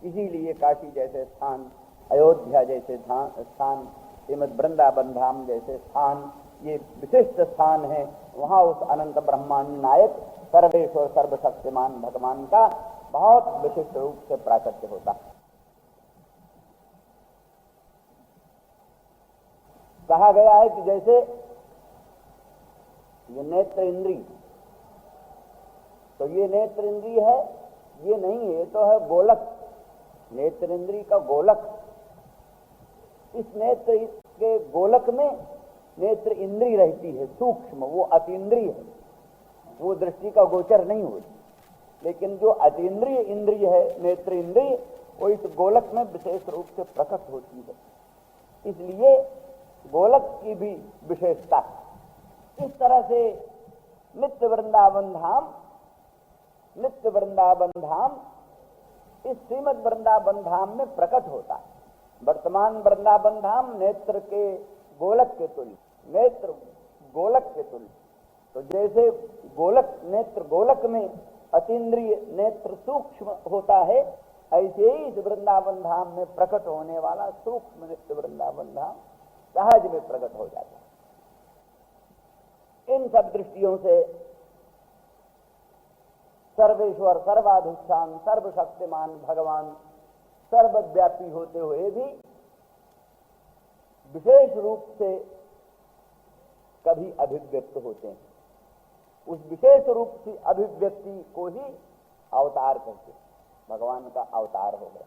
इसीलिए काशी जैसे स्थान, अयोध्या जैसे स्थान, श्रीमद् वृंदावन धाम जैसे स्थान, ये विशिष्ट स्थान है। वहां उस अनंत ब्रह्मांड नायक सर्वेश्वर सर्वशक्तिमान भगवान का बहुत विशिष्ट रूप से प्राकट्य होता है। कहा गया है कि जैसे ये नेत्र इंद्रिय, तो ये नेत्र इंद्रिय है, ये नहीं है, ये तो है गोलक, नेत्र इंद्रिय का गोलक। इस नेत्र के गोलक में नेत्र इंद्रिय रहती है सूक्ष्म, वो अतीन्द्रिय है, वो दृष्टि का गोचर नहीं होती। लेकिन जो अतीन्द्रिय इंद्रिय है नेत्र इंद्रिय, वो इस गोलक में विशेष रूप से प्रकट होती है। इसलिए गोलक की भी विशेषता है। इस तरह से नित्य वृंदावन धाम इस श्रीमद् वृंदावन धाम में प्रकट होता है। वर्तमान वृंदावन धाम नेत्र के गोलक के तुल्य, नेत्र गोलक के तुल्य। तो जैसे गोलक, नेत्र गोलक में अतीन्द्रिय नेत्र सूक्ष्म होता है, ऐसे ही इस वृंदावन धाम में प्रकट होने वाला सूक्ष्म नित्य वृंदावन धाम सहज में प्रकट हो जाता है। इन सब दृष्टियों से सर्वेश्वर, सर्वाधिष्ठान, सर्वशक्तिमान भगवान सर्वव्यापी होते हुए भी विशेष रूप से कभी अभिव्यक्त होते हैं। उस विशेष रूप की अभिव्यक्ति को ही अवतार कहते हैं। भगवान का अवतार हो गया।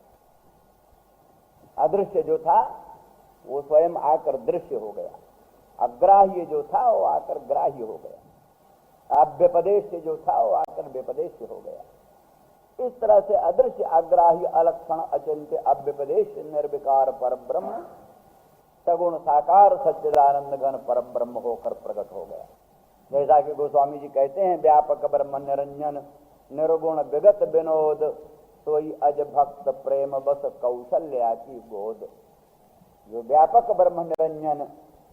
अदृश्य जो था वो स्वयं आकर दृश्य हो गया, अग्राह्य जो था वो आकर ग्राह्य हो गया, अव्यपदेश जो था वो आकर व्यपदेश हो गया। इस तरह से अदृश्य, अग्राह्य, अलक्षण, अचिंत्य, अव्यपदेश, निर्विकार पर ब्रह्म सगुण साकार सच्चिदानंद घन पर ब्रह्म होकर प्रकट हो गया। जैसा कि गोस्वामी जी कहते हैं, व्यापक ब्रह्म निरंजन निर्गुण विगत विनोद, सोई अज भक्त प्रेम बस कौशल्या की गोद। जो व्यापक ब्रह्म निरंजन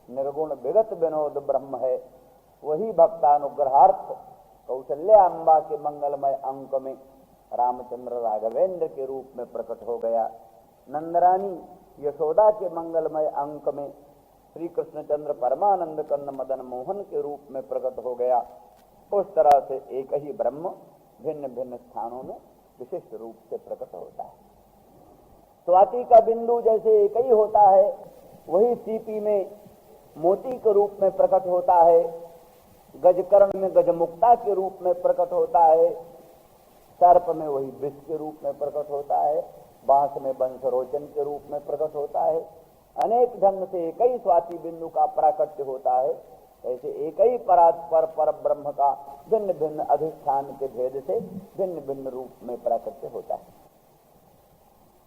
निर्गुण विगत विनोद ब्रह्म है, वही भक्तानुग्रहार्थ कौशल्या अम्बा के मंगलमय अंक में रामचंद्र राघवेंद्र के रूप में प्रकट हो गया। नंदरानी यशोदा के मंगलमय अंक में श्री कृष्णचंद्र परमानंद कंद मदन मोहन के रूप में प्रकट हो गया। उस तरह से एक ही ब्रह्म भिन्न भिन्न स्थानों में विशिष्ट रूप से प्रकट होता है। स्वाति का बिंदु जैसे एक ही होता है, वही सीपी में मोती के रूप में प्रकट होता है, गजकर्ण में गजमुक्ता के रूप में प्रकट होता है, सर्प में वही विष के रूप में प्रकट होता है, बांस में बंसरोचन के रूप में प्रकट होता है। अनेक ढंग से एक ही स्वाति बिंदु का प्राकट्य होता है। ऐसे एक ही परात्पर पर ब्रह्म का भिन्न भिन्न अधिष्ठान के भेद से भिन्न भिन्न रूप में प्राकट्य होता है।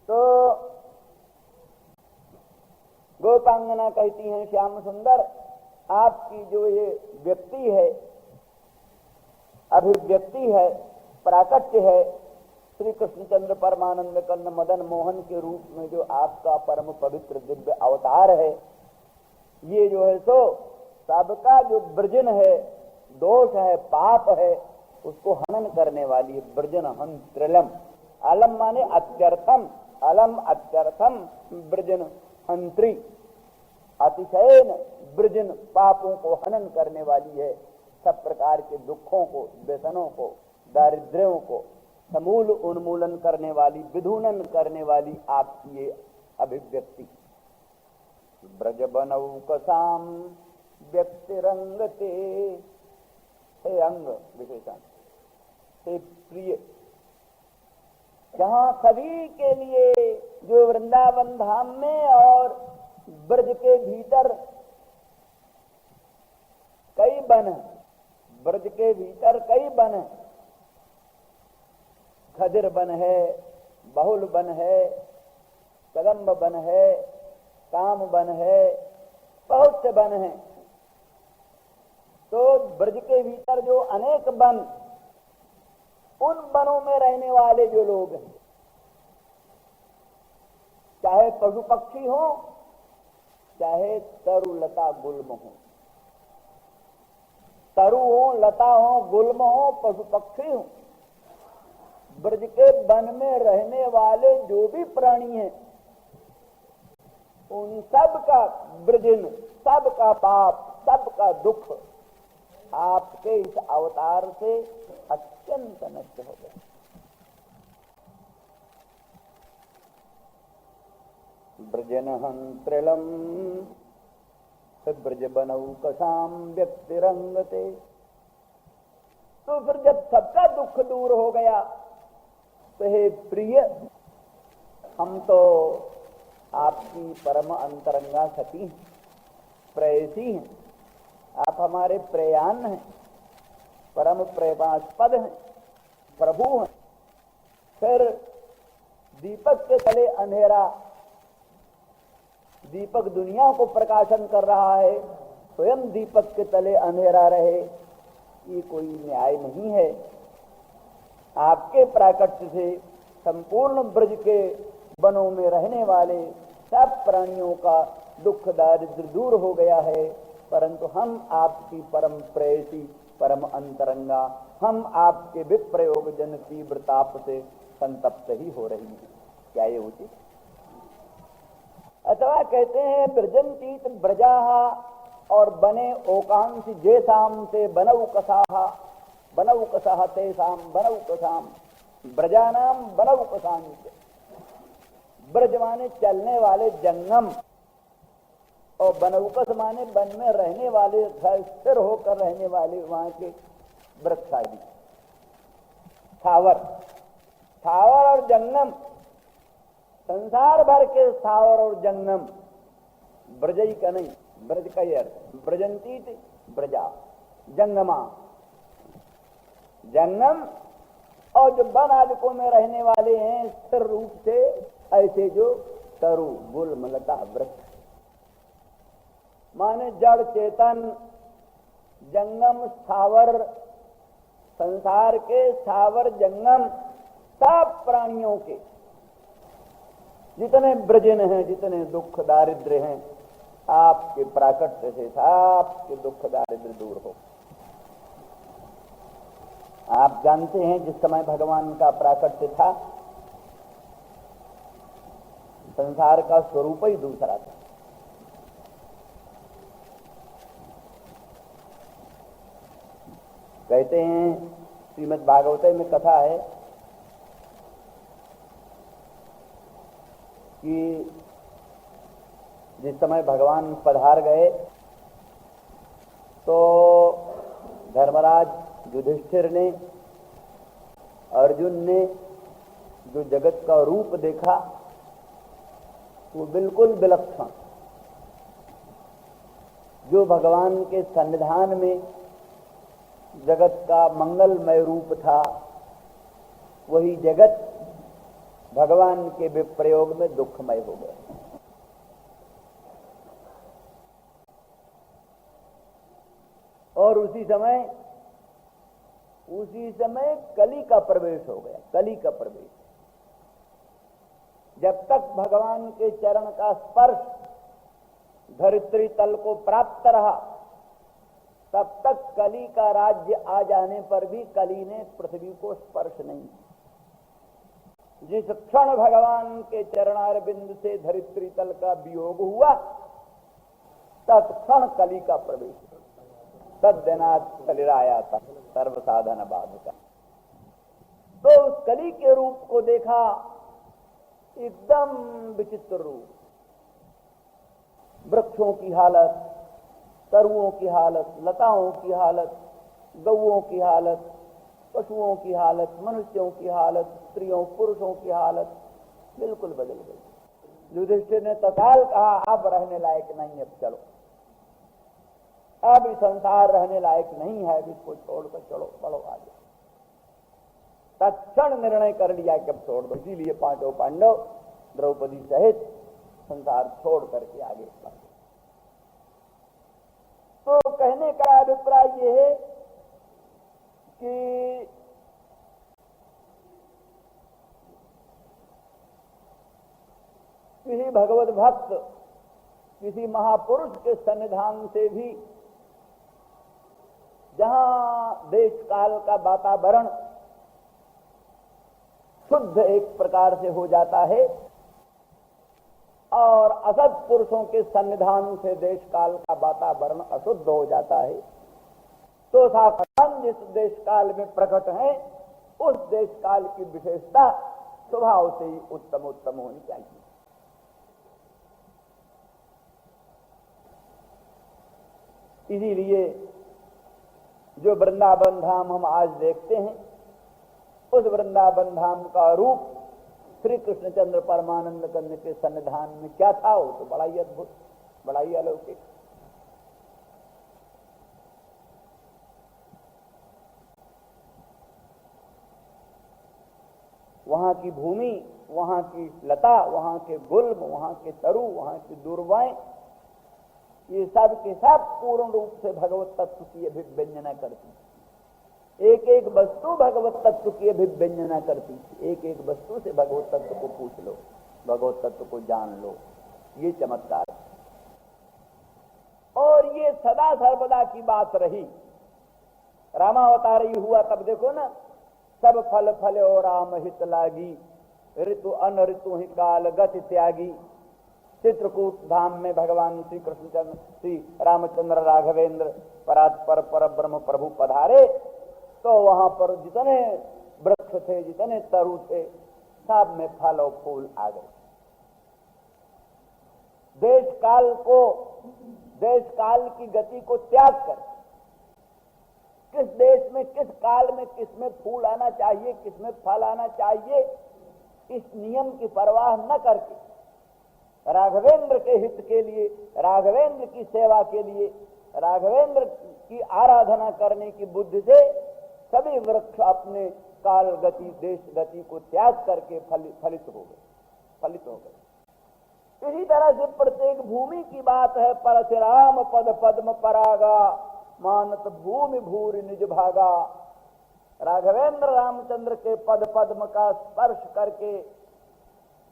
तो गोपांगना कहती हैं, श्याम सुंदर, आपकी जो ये व्यक्ति है, अभिव्यक्ति है, प्राकट्य है, श्री कृष्णचंद्र परमानंद कंद मदन मोहन के रूप में जो आपका परम पवित्र दिव्य अवतार है, ये जो है सो सबका जो वृजन है, दोष है, पाप है, उसको हनन करने वाली है। वृजन हन त्रिलम, अलम माने अत्यर्थम, अलम अत्यर्थम वृजन हंत्री, अतिशयन वृजन पापों को हनन करने वाली है। सब प्रकार के दुखों को, व्यसनों को, दारिद्र्यों को समूल उन्मूलन करने वाली, विधूनन करने वाली आपकी ये अभिव्यक्ति। ब्रज बनौकसाम व्यक्तिरंगते, हे अंग विशेषण से प्रिय, जहां सभी के लिए जो वृंदावन धाम में और ब्रज के भीतर कई वन है, ब्रज के भीतर कई वन है, खदिर वन है, बहुल वन है, कदम्ब वन है, काम वन है, बहुत से वन हैं। तो ब्रज के भीतर जो अनेक वन, उन वनों में रहने वाले जो लोग हैं, चाहे पशु पक्षी हो, चाहे तरु लता गुल्म हो, तरु हो, लता हो, गुल्म हो, पशु पक्षी हो, ब्रज के वन में रहने वाले जो भी प्राणी हैं, उन सब का ब्रजन, सबका पाप, सबका दुख आपके इस अवतार से अत्यंत नष्ट हो गया। ब्रजन हंत्रिलम ब्रज बनौकसाम व्यक्तिरंगते। तो फिर जब सबका दुख दूर हो गया तो हे प्रिय, हम तो आपकी परम अंतरंगा सती हैं, प्रेयसी हैं, आप हमारे प्रेयान हैं, परम प्रेमास्पद हैं, प्रभु हैं। फिर दीपक के तले अंधेरा, दीपक दुनिया को प्रकाशन कर रहा है, स्वयं दीपक के तले अंधेरा रहे, ये कोई न्याय नहीं है। आपके प्राकट्य से संपूर्ण ब्रज के वनों में रहने वाले सब प्राणियों का दुख दारिद्र दूर हो गया है, परंतु हम आपकी परम प्रेयसी, परम अंतरंगा, हम आपके विप्रयोग जन तीव्र ताप से संतप्त ही हो रही हैं। क्या ये उचित? अथवा कहते हैं ब्रजंतीत ब्रजाहा और बने ओकांश जेसाम से बनऊ कसाह तेसाम बनऊ कसाम ब्रजानाम बनऊ कसांच। ब्रज माने चलने वाले जंगम, और बनौकस माने वन में रहने वाले, स्थिर होकर रहने वाले वहां के वृक्षादि, स्थावर और जंगम, संसार भर के स्थावर और जंगम, ब्रजई का नहीं, ब्रज का ही अर्थ ब्रजंती ब्रजा, जंगमा, जंगम और जो वन आदिकों में रहने वाले हैं स्थिर रूप से, ऐसे जो तरु गुलमलता वृक्ष माने जड़ चेतन, जंगम स्थावर, संसार के स्थावर जंगम सब प्राणियों के जितने ब्रजन हैं, जितने दुख दारिद्र्य हैं, आपके प्राकट्य से आपके दुख दारिद्र्य दूर हो। आप जानते हैं जिस समय भगवान का प्राकट्य था, संसार का स्वरूप ही दूसरा था। कहते हैं श्रीमद् भागवत में कथा है कि जिस समय भगवान पधार गए तो धर्मराज युधिष्ठिर ने, अर्जुन ने जो जगत का रूप देखा वो बिल्कुल विलक्षण, जो भगवान के सन्निधान में जगत का मंगलमय रूप था, वही जगत भगवान के विप्रयोग में दुखमय हो गया। और उसी समय कली का प्रवेश हो गया। कली का प्रवेश, जब तक भगवान के चरण का स्पर्श धरित्री तल को प्राप्त रहा, तब तक कली का राज्य आ जाने पर भी कली ने पृथ्वी को स्पर्श नहीं। जिस क्षण भगवान के चरणारविंद से धरित्री तल का वियोग हुआ, तत्क्षण कली का प्रवेश। तद्दिनात् कलिराया था सर्व साधन बाधिका। तो उस कली के रूप को देखा, एकदम विचित्र रूप, वृक्षों की हालत, तरुओं की हालत, लताओं की हालत, गौओं की हालत, पशुओं की हालत, मनुष्यों की हालत, स्त्रियों पुरुषों की हालत बिल्कुल बदल गई। युधिष्ठिर ने तत्काल कहा, अब रहने लायक नहीं, अब चलो, अब संसार रहने लायक नहीं है, इसको छोड़कर चलो, बढ़ो आगे। तत्क्षण निर्णय कर लिया कि अब छोड़ दो। इसीलिए पांचों पांडव द्रौपदी सहित संसार छोड़ करके आगे बढ़े। तो कहने का अभिप्राय यह है कि किसी भगवत भक्त, किसी महापुरुष के सन्निधान से भी, जहां देश काल का वातावरण शुद्ध एक प्रकार से हो जाता है और असत पुरुषों के सन्निधान से देश काल का वातावरण अशुद्ध हो जाता है, तो भगवान जिस देश काल में प्रकट है उस देश काल की विशेषता स्वभाव से ही उत्तम उत्तम होनी चाहिए। इसीलिए जो वृंदावन धाम हम आज देखते हैं, उस वृंदावन धाम का रूप श्री कृष्णचंद्र परमानंद कंद के सन्निधान में क्या था, वो तो बड़ा ही अद्भुत, बड़ा ही अलौकिक। वहां की भूमि, वहां की लता, वहां के गुल्म, वहां के तरु, वहां की दुर्वाएं, ये सब के सब पूर्ण रूप से भगवत तत्व की अभिव्यंजना करती थी। एक एक वस्तु भगवत तत्व की अभिव्यंजना करती थी। एक एक वस्तु से भगवत तत्व को पूछ लो, भगवत तत्व को जान लो, ये चमत्कार। और ये सदा सर्वदा की बात रही। रामावतार ही हुआ तब देखो ना, सब फल फले और राम हित लागी, ऋतु अन ऋतु ही काल गति त्यागी। चित्रकूट धाम में भगवान श्री कृष्णचंद्र श्री रामचंद्र राघवेंद्र परात्पर पर ब्रह्म प्रभु पधारे, तो वहां पर जितने वृक्ष थे, जितने तरु थे, सब में फल और फूल आ गए। देश काल की गति को त्याग कर किस देश में, किस काल में, किसमें फूल आना चाहिए, किसमें फल आना चाहिए, इस नियम की परवाह न करके राघवेंद्र के हित के लिए, राघवेंद्र की सेवा के लिए, राघवेंद्र की आराधना करने की बुद्धि से सभी वृक्ष अपने काल गति, देश गति को त्याग करके फलित हो गए। इसी तरह से प्रत्येक भूमि की बात है। परशुराम पद पद्म परागा, मानत भूमि भूरि निज भागा। राघवेंद्र रामचंद्र के पद पद्म का स्पर्श करके,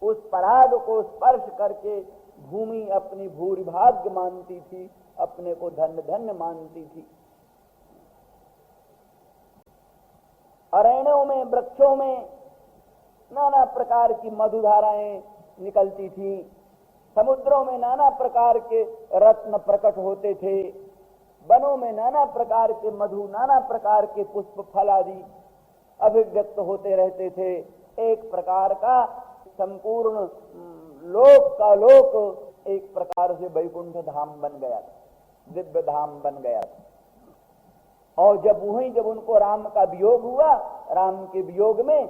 उस पराग को स्पर्श करके भूमि अपनी भूरि भाग्य मानती थी, अपने को धन्य धन्य मानती थी। अरण्यों में, वृक्षों में नाना प्रकार की मधुधाराएं निकलती थी। समुद्रों में नाना प्रकार के रत्न प्रकट होते थे। वनों में नाना प्रकार के मधु, नाना प्रकार के पुष्प फल आदि अभिव्यक्त होते रहते थे। एक प्रकार का संपूर्ण लोक का लोक एक प्रकार से वैकुंठ धाम बन गया था, दिव्य धाम बन गया था। और जब उनको राम का वियोग हुआ, राम के वियोग में,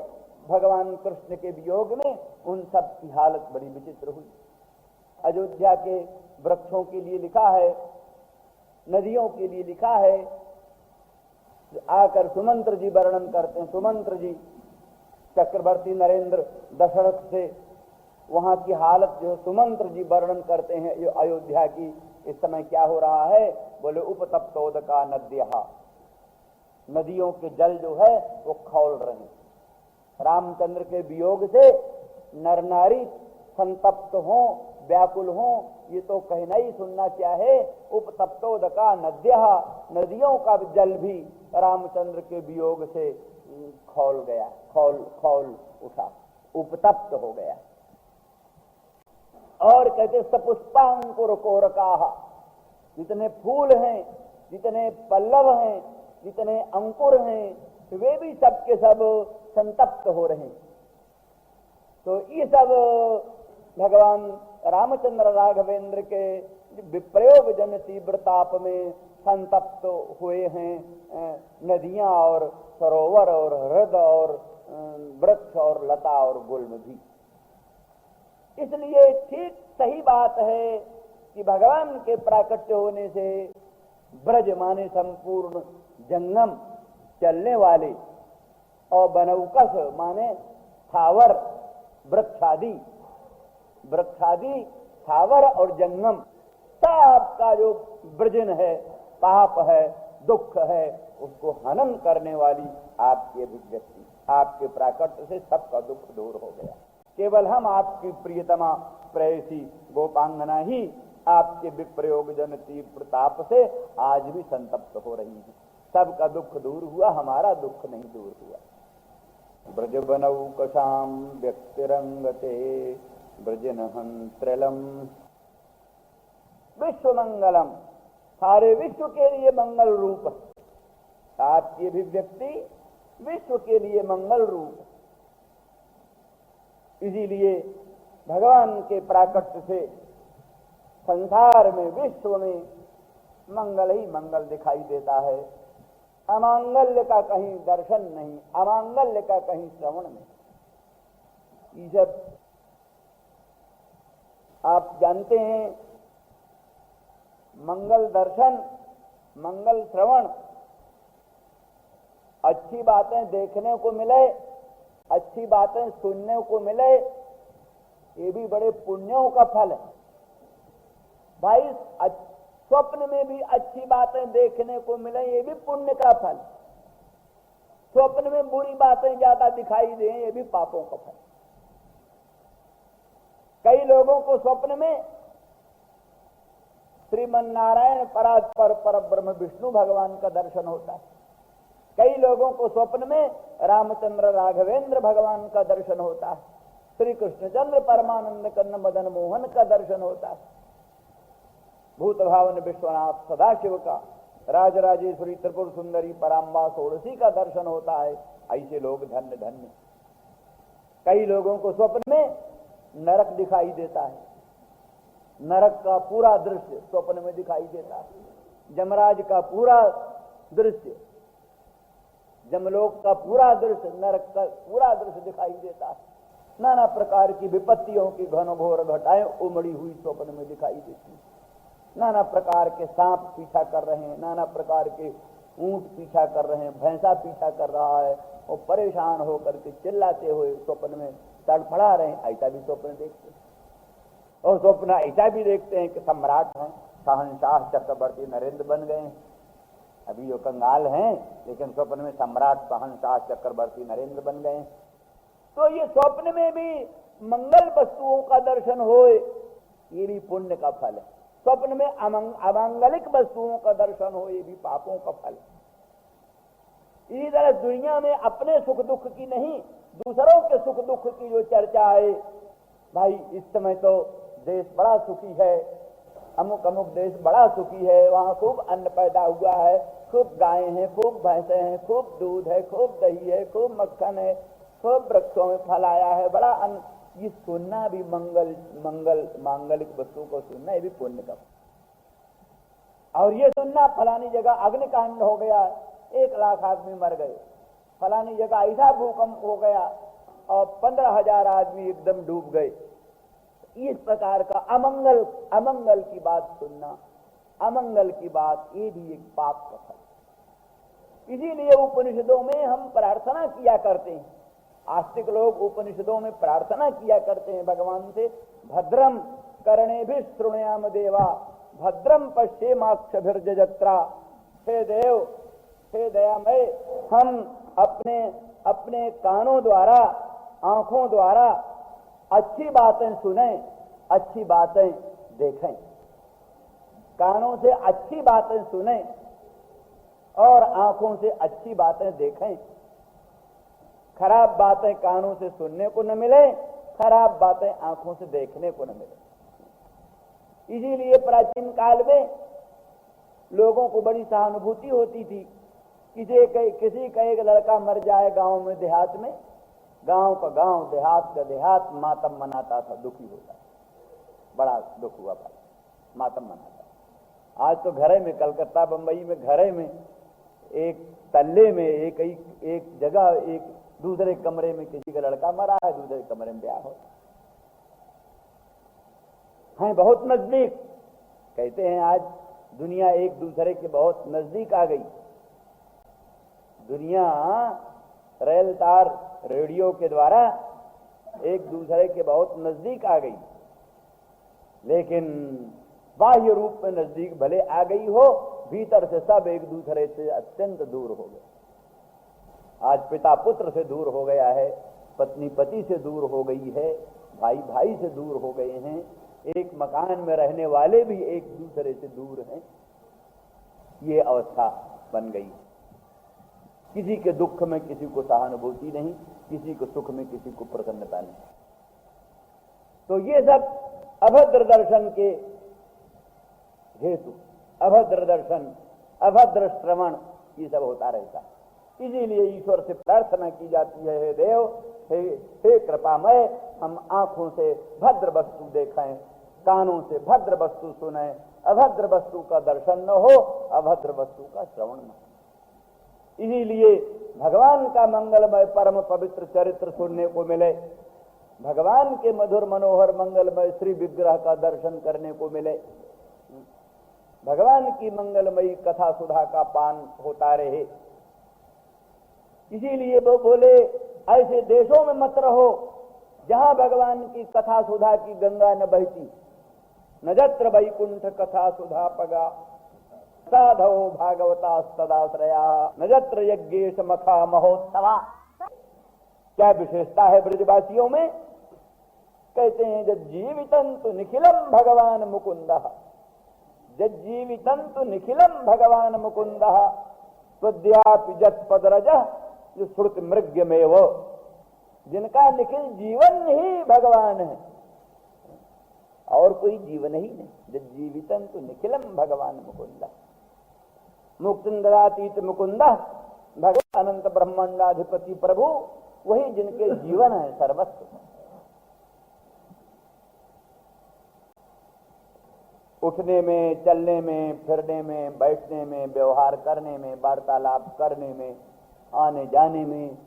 भगवान कृष्ण के वियोग में, उन सब की हालत बड़ी विचित्र हुई। अयोध्या के वृक्षों के लिए लिखा है, नदियों के लिए लिखा है, आकर सुमंत्र जी वर्णन करते हैं। सुमंत्र जी चक्रवर्ती नरेंद्र दशरथ से वहां की हालत जो सुमंत्र जी वर्णन करते हैं, ये अयोध्या की इस समय क्या हो रहा है, बोले उपतप्तोदका नद्या, नदियों के जल जो है वो खौल रहे हैं। रामचंद्र के वियोग से नर नारी संतप्त हों, व्याकुल हों, ये तो कहना ही सुनना चाहे। उपतप्तोदका नद्या, नदियों का जल भी रामचंद्र के वियोग से खौल गया, खौल उठा, उपतप्त हो गया। और कहते सपुष्पांकुर कोरकाः, जितने फूल हैं, जितने पल्लव हैं, जितने अंकुर हैं, वे भी सब के सब संतप्त हो रहे हैं। तो ये सब भगवान रामचंद्र राघवेंद्र के विप्रयोग जन तीव्र ताप में संतप्त हुए हैं नदियां और सरोवर और हृद और वृक्ष और लता और गुल्म भी। इसलिए ठीक सही बात है कि भगवान के प्राकट्य होने से ब्रज माने संपूर्ण जंगम चलने वाले, और बनौकस माने स्थावर वृक्षादि, स्थावर और जंगम, सबका जो वृजन है, पाप है, दुख है, उसको हनन करने वाली आपकी अभिव्यक्ति, आपके प्राकट्य से सबका दुख दूर हो गया। केवल हम आपकी प्रियतमा प्रेयसी गोपांगना ही आपके विप्रयोग जन तीव्र ताप से आज भी संतप्त हो रही है। सबका दुख दूर हुआ, हमारा दुख नहीं दूर हुआ। ब्रजबनौकसां व्यक्तिरंगते ब्रजनहं त्रिलम। विश्व मंगलम, सारे विश्व के लिए मंगल रूप, आपकी अभिव्यक्ति विश्व के लिए मंगल रूप। इसीलिए भगवान के प्राकट्य से संसार में, विश्व में मंगल ही मंगल दिखाई देता है। अमांगल्य का कहीं दर्शन नहीं, अमांगल्य का कहीं श्रवण नहीं। ये सब आप जानते हैं, मंगल दर्शन, मंगल श्रवण, अच्छी बातें देखने को मिले, अच्छी बातें सुनने को मिले, ये भी बड़े पुण्यों का फल है भाई। स्वप्न में भी अच्छी बातें देखने को मिले, ये भी पुण्य का फल। स्वप्न में बुरी बातें ज्यादा दिखाई दें, ये भी पापों का फल। कई लोगों को स्वप्न में श्रीमन नारायण परात्पर पर ब्रह्म विष्णु भगवान का दर्शन होता है। कई लोगों को स्वप्न में रामचंद्र राघवेंद्र भगवान का दर्शन होता है, श्री कृष्णचंद्र परमानंद कर्ण मदन मोहन का दर्शन होता है, भूत भावन विश्वनाथ सदाशिव का, राजराजेश्वरी त्रिपुर सुंदरी पराम्बा षोडशी का दर्शन होता है। ऐसे लोग धन्य धन्य। कई लोगों को स्वप्न में नरक दिखाई देता है, नरक का पूरा दृश्य स्वप्न में दिखाई देता है। जमराज का पूरा दृश्य, जमलोक का पूरा दृश्य, नरक का पूरा दृश्य दिखाई देता है। नाना प्रकार की विपत्तियों की घनघोर घटाएं उमड़ी हुई स्वप्न में दिखाई देती है। नाना प्रकार के सांप पीछा कर रहे हैं, नाना प्रकार के ऊंट पीछा कर रहे हैं, भैंसा पीछा कर रहा है, वो परेशान होकर के चिल्लाते हुए स्वप्न में तड़फड़ा रहे हैं। ऐसा भी स्वप्न देखते हैं। और स्वप्न ऐसा भी देखते हैं कि सम्राट हैं, शहंशाह चक्रवर्ती नरेंद्र बन गए हैं। अभी जो कंगाल हैं, लेकिन स्वप्न में सम्राट शहंशाह चक्रवर्ती नरेंद्र बन गए हैं। तो ये स्वप्न में भी मंगल वस्तुओं का दर्शन होए, ये भी पुण्य का फल है। स्वप्न में अमांगलिक वस्तुओं का दर्शन हो, ये भी पापों का फल है। इसी तरह दुनिया में अपने सुख दुख की नहीं, दूसरों के सुख दुख की जो चर्चा है, भाई इस समय तो देश बड़ा सुखी है, अमुक अमुक देश बड़ा सुखी है, वहां खूब अन्न पैदा हुआ है, खूब गायें हैं, खूब भैंसे हैं, खूब दूध है, खूब दही है, खूब मक्खन है, खूब वृक्षों में फल आया है, बड़ा अन्न। ये सुनना भी मांगलिक वस्तु को सुनना, ये भी पुण्य का। और ये सुनना फलानी जगह अग्निकांड हो गया, 1 लाख आदमी मर गए, फलानी जगह ऐसा भूकंप हो गया और 15,000 आदमी एकदम डूब गए। इस प्रकार का अमंगल की बात सुनना, अमंगल की बात, ये भी एक पाप का फल। इसीलिए उपनिषदों में हम प्रार्थना किया करते हैं, आस्तिक लोग उपनिषदों में प्रार्थना किया करते हैं भगवान से, भद्रम कर्णेभिः शृणुयाम देवा, भद्रम पश्येमाक्षभिर्जत्रा। हे देव, हे दयामय, हम अपने कानों द्वारा, आंखों द्वारा अच्छी बातें सुने, अच्छी बातें देखें। कानों से अच्छी बातें सुने और आंखों से अच्छी बातें देखें। खराब बातें कानों से सुनने को न मिले, खराब बातें आंखों से देखने को न मिले। इसीलिए प्राचीन काल में लोगों को बड़ी सहानुभूति होती थी। किसी का एक लड़का मर जाए गांव में, देहात में, गांव का गांव, देहात का देहात मातम मनाता था, दुखी होता, बड़ा दुख हुआ भाई, मातम मनाता। आज तो घरे में, कलकत्ता बंबई में घरे में, एक तल्ले में, एक जगह, एक दूसरे कमरे में किसी का लड़का मरा है, दूसरे कमरे में ब्याह हो है, बहुत नजदीक। कहते हैं आज दुनिया एक दूसरे के बहुत नजदीक आ गई। दुनिया रेल तार, रेडियो के द्वारा एक दूसरे के बहुत नजदीक आ गई, लेकिन बाह्य रूप में नजदीक भले आ गई हो, भीतर से सब एक दूसरे से अत्यंत दूर हो गए। आज पिता पुत्र से दूर हो गया है, पत्नी पति से दूर हो गई है, भाई भाई से दूर हो गए हैं, एक मकान में रहने वाले भी एक दूसरे से दूर हैं। ये अवस्था बन गई। किसी के दुख में किसी को सहानुभूति नहीं, किसी को सुख में, किसी को प्रसन्नता नहीं। तो ये सब अभद्र दर्शन के हेतु, अभद्र दर्शन, अभद्र श्रवण, ये सब होता रहता। इसीलिए ईश्वर से प्रार्थना की जाती है, हे देव, हे कृपामय, हम आंखों से भद्र वस्तु देखें, कानों से भद्र वस्तु सुने, अभद्र वस्तु का दर्शन न हो, अभद्र वस्तु का श्रवण न हो। इसीलिए भगवान का मंगलमय परम पवित्र चरित्र सुनने को मिले, भगवान के मधुर मनोहर मंगलमय श्री विग्रह का दर्शन करने को मिले, भगवान की मंगलमयी कथा सुधा का पान होता रहे। इसीलिए वो बोले, ऐसे देशों में मत रहो जहां भगवान की कथा सुधा की गंगा न बहती। न जत्र वैकुंठ कथा सुधा पगा, साधो भागवता सदाश्रया, न जत्र यज्ञेश मखा महोत्सवा। क्या विशेषता है ब्रजवासियों में? कहते हैं, जज्जीवितंतु निखिलम भगवान मुकुंदः, जज्जीवितंतु निखिलम भगवान मुकुंदः, त्वद्यापि जत्पदरजः जो श्रुति मृग्यमेव। जिनका निखिल जीवन ही भगवान है और कोई जीवन ही नहीं। जज्जीवितंतु निखिलम भगवान मुकुंदः, मुक्तिं ददातीति मुकुंदः, भगवान अनंत ब्रह्मांडाधिपति प्रभु, वही जिनके जीवन है, सर्वस्व। उठने में, चलने में, फिरने में, बैठने में, व्यवहार करने में, वार्तालाप करने में, आने जाने में,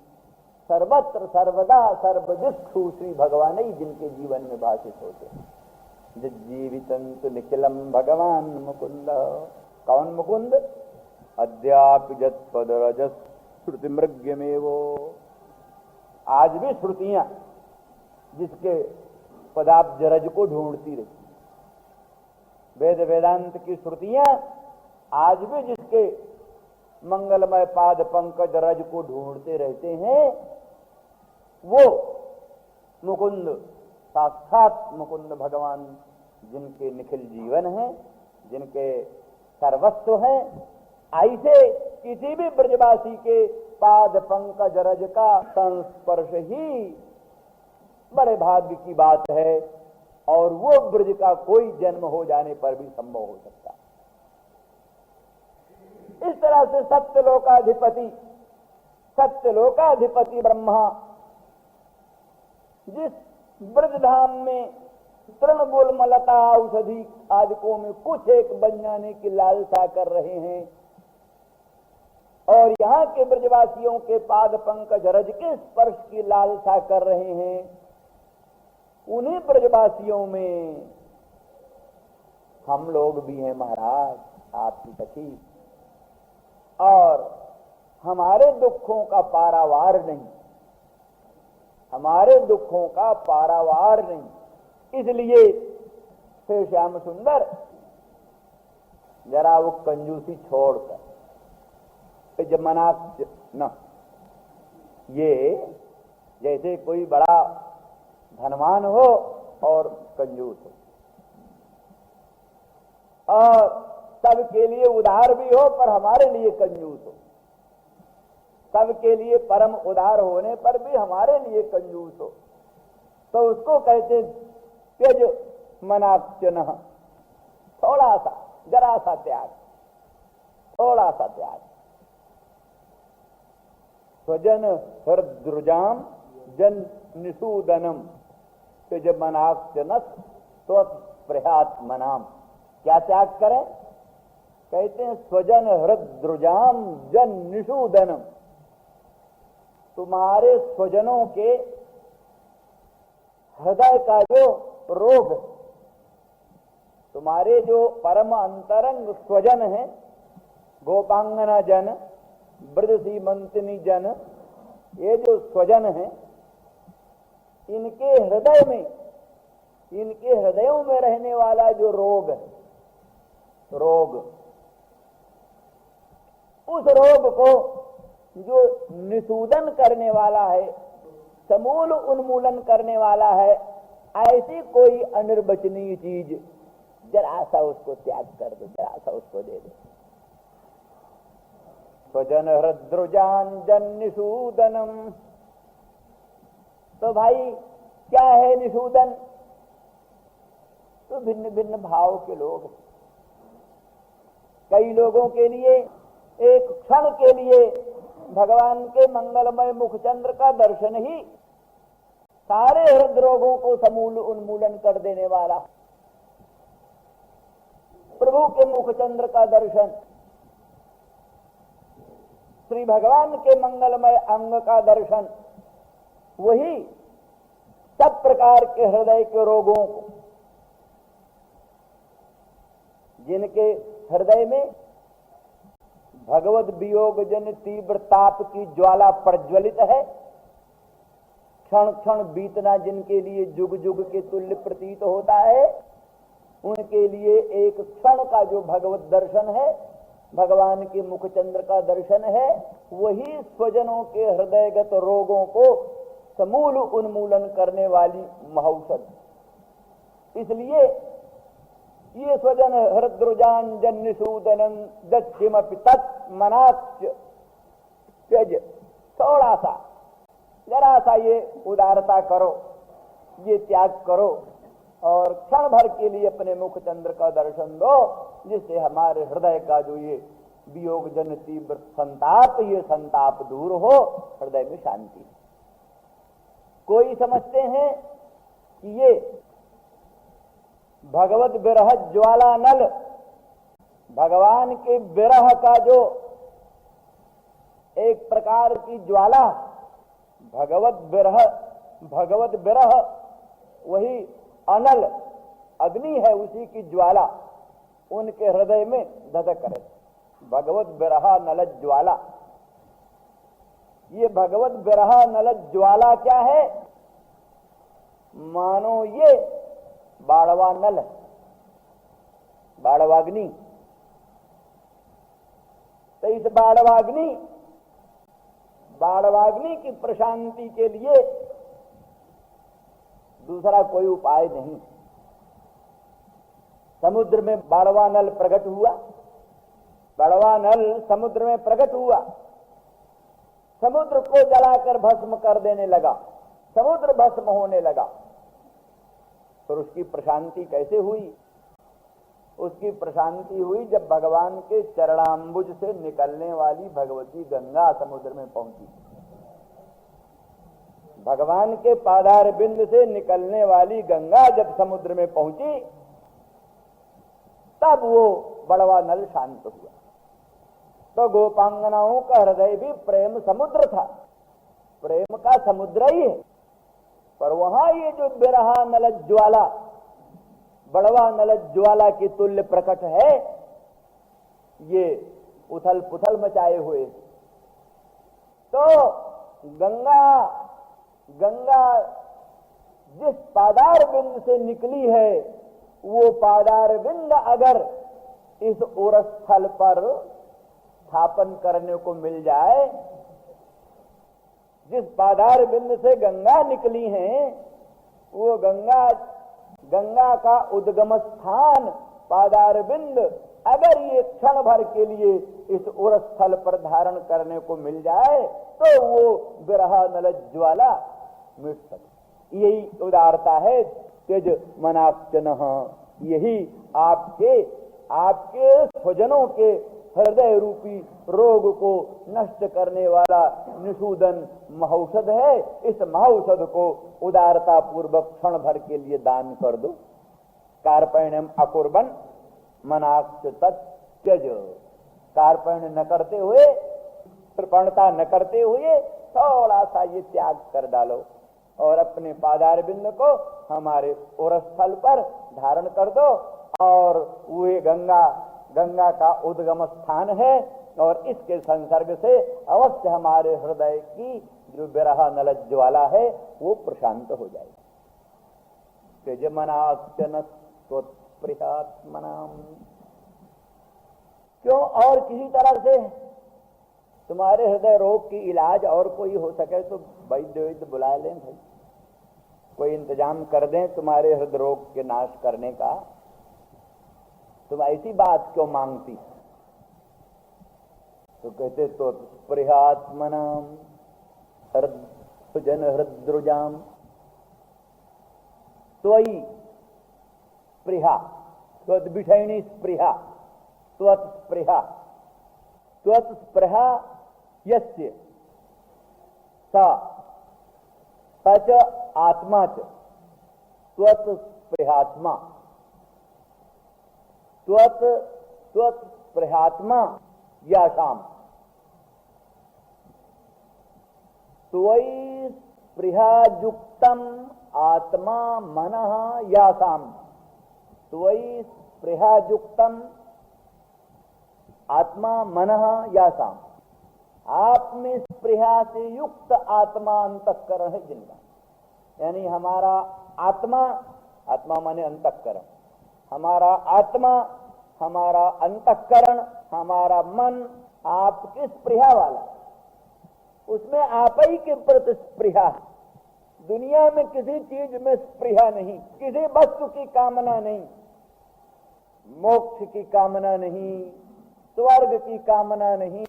सर्वत्र सर्वदा सर्वदिक्षु श्री भगवान ही जिनके जीवन में भाषित होते हैं। जज्जीवितंतु निखिलम भगवान मुकुंद। कौन मुकुंद? अद्यापि जत्पद रजस श्रुति मृग्यमेवो। आज भी श्रुतियां जिसके पदाब्ज रज को ढूंढती रहती, वेद वेदांत की श्रुतियां आज भी जिसके मंगलमय पाद पंकज रज को ढूंढते रहते हैं, वो मुकुंद, साक्षात मुकुंद भगवान जिनके निखिल जीवन है, जिनके सर्वस्व है। ऐसे किसी भी ब्रजवासी के पाद पंकज रज का संस्पर्श ही बड़े भाग्य की बात है, और वो ब्रज का कोई जन्म हो जाने पर भी संभव हो सकता है। इस तरह से सत्यलोकाधिपति ब्रह्मा जिस ब्रजधाम में तृणमूल मलता औषधि आदिकों में कुछ एक बन जाने की लालसा कर रहे हैं, और यहाँ के ब्रजवासियों के पाद पंकज रज के स्पर्श की लालसा कर रहे हैं, उन्हीं ब्रजवासियों में हम लोग भी हैं महाराज, आपकी सखी। और हमारे दुखों का पारावार नहीं, हमारे दुखों का पारावार नहीं। इसलिए हे श्याम सुंदर, जरा वो कंजूसी छोड़कर जब मना न, ये जैसे कोई बड़ा धनवान हो और कंजूस हो, और सबके लिए उदार भी हो पर हमारे लिए कंजूस हो, सबके लिए परम उदार होने पर भी हमारे लिए कंजूस हो, तो उसको कहते त्यज मनाक्चन, थोड़ा सा, जरा सा त्याग, थोड़ा सा त्याग। स्वजन हृद्रुजाम जन निषूदनम त्यज मनाक्चनस स्वप्रह्यात मनाम। क्या त्याग करें? कहते हैं स्वजन हृद्रुजाम जन निषूदनम। तुम्हारे स्वजनों के हृदय का जो रोग, तुम्हारे जो परम अंतरंग स्वजन है, गोपांगना जन, ब्रज सीमंतिनी जन, ये जो स्वजन है, इनके हृदय में, इनके हृदयों में रहने वाला जो रोग है, रोग, उस रोग को जो निषूदन करने वाला है, समूल उन्मूलन करने वाला है, ऐसी कोई अनिर्वचनीय चीज जरा सा उसको त्याग कर दो, जरा सा उसको दे दो। स्वजन हृद्रुजान जन निषूदनम तो भाई क्या है निषूदन? तो भिन्न भिन्न भाव के लोग, कई लोगों के लिए एक क्षण के लिए भगवान के मंगलमय मुखचंद्र का दर्शन ही सारे हृदय रोगों को समूल उन्मूलन कर देने वाला, प्रभु के मुखचंद्र का दर्शन, श्री भगवान के मंगलमय अंग का दर्शन, वही सब प्रकार के हृदय के रोगों को, जिनके हृदय में भगवत वियोग जन तीव्र ताप की ज्वाला प्रज्वलित है, क्षण क्षण बीतना जिनके लिए जुग जुग के तुल्य प्रतीत होता है, उनके लिए एक क्षण का जो भगवत दर्शन है, भगवान के मुखचंद्र का दर्शन है, वही स्वजनों के हृदयगत रोगों को समूल उन्मूलन करने वाली महौषध। इसलिए ये स्वजन हृद्रुजान निषूदनं दक्षिमपि तत्मनाच्च त्यज, थोड़ा सा जरा सा ये उदारता करो, ये त्याग करो और क्षण भर के लिए अपने मुखचंद्र का दर्शन दो, जिससे हमारे हृदय का जो ये वियोग जन तीव्र संताप, ये संताप दूर हो, हृदय में शांति। कोई समझते हैं कि ये भगवत विरह ज्वाला नल, भगवान के विरह का जो एक प्रकार की ज्वाला, भगवत विरह वही अनल अग्नि है, उसी की ज्वाला उनके हृदय में धधक करे। भगवत विरह नल ज्वाला, ये भगवत विरह नल ज्वाला क्या है? मानो ये बाड़वा नल, बाड़वाग्नि। तो इस बाड़वाग्नि की प्रशांति के लिए दूसरा कोई उपाय नहीं। समुद्र में बाड़वा नल प्रकट हुआ, बाड़वा नल समुद्र में प्रकट हुआ, समुद्र को जलाकर भस्म कर देने लगा, समुद्र भस्म होने लगा। फिर उसकी प्रशांति कैसे हुई? उसकी प्रशांति हुई जब भगवान के चरणाम्बुज से निकलने वाली भगवती गंगा समुद्र में पहुंची। भगवान के पादार बिंद से निकलने वाली गंगा जब समुद्र में पहुंची, तब वो बड़वा नल शांत हुआ। तो गोपांगनाओं का हृदय भी प्रेम समुद्र था, प्रेम का समुद्र ही है, पर वहां ये जो बिरहा नल ज्वाला, बड़वा नल ज्वाला की तुल्य प्रकट है, ये उथल पुथल मचाए हुए। तो गंगा जिस पादार बिंद से निकली है, वो पादार बिंद अगर इस उरस स्थल पर स्थापन करने को मिल जाए, जिस पादार बिंद से गंगा निकली है, वो गंगा का उद्गम स्थान पादार बिंद अगर ये क्षण भर के लिए इस उरस स्थल पर धारण करने को मिल जाए, तो वो विरह नल ज्वाला मिट सके। यही उदारता है तेज मनाक्चनः, यही आपके स्वजनों के हृदय रूपी रोग को नष्ट करने वाला निषूदन महौषध है। इस महौषध को उदारता पूर्वक क्षण भर के लिए दान कर दो। कार्पण्यम अकुर्बन मनाक्ष तत्यज, कार्पण्य न करते हुए, कृपणता न करते हुए थोड़ा सा ये त्याग कर डालो और अपने पादार बिंद को हमारे उरस स्थल पर धारण कर दो। और वे गंगा का उद्गम स्थान है, और इसके संसर्ग से अवश्य हमारे हृदय की जो विरह नल ज्वाला है वो प्रशांत हो जाएगी। तेजमनाचन स्वप्रियात्मनाम, क्यों और किसी तरह से तुम्हारे हृदय रोग की इलाज और कोई हो सके तो वैद्य बुला लें भाई, कोई इंतजाम कर दें तुम्हारे हृदय रोग के नाश करने का। तुम ऐसी बात क्यों मांगती? तो कहते तो प्रियात्मनाम जन हृद्रुजाम, त्वयि स्पृहा, त्वद्विषयिणी स्पृहा, त्वत्स्पृहा, त्वत्स्पृहा यस्य स तच आत्मा च त्वत्स्पृहात्मा, त्वत्स्पृहात्मा यासाम, त्वयि स्पृहायुक्तम आत्मा मनः यासाम, त्वयि स्पृहायुक्तम आत्मा मनः यासाम। आप में स्पृहा से युक्त आत्मा अंतःकरण है जिनका, यानी हमारा आत्मा, आत्मा माने अंतःकरण, हमारा आत्मा, हमारा अंतःकरण, हमारा मन आपकी स्पृहा वाला, उसमें आप ही के प्रति स्पृहा। दुनिया में किसी चीज में स्पृहा नहीं, किसी वस्तु की कामना नहीं, मोक्ष की कामना नहीं, स्वर्ग की कामना नहीं,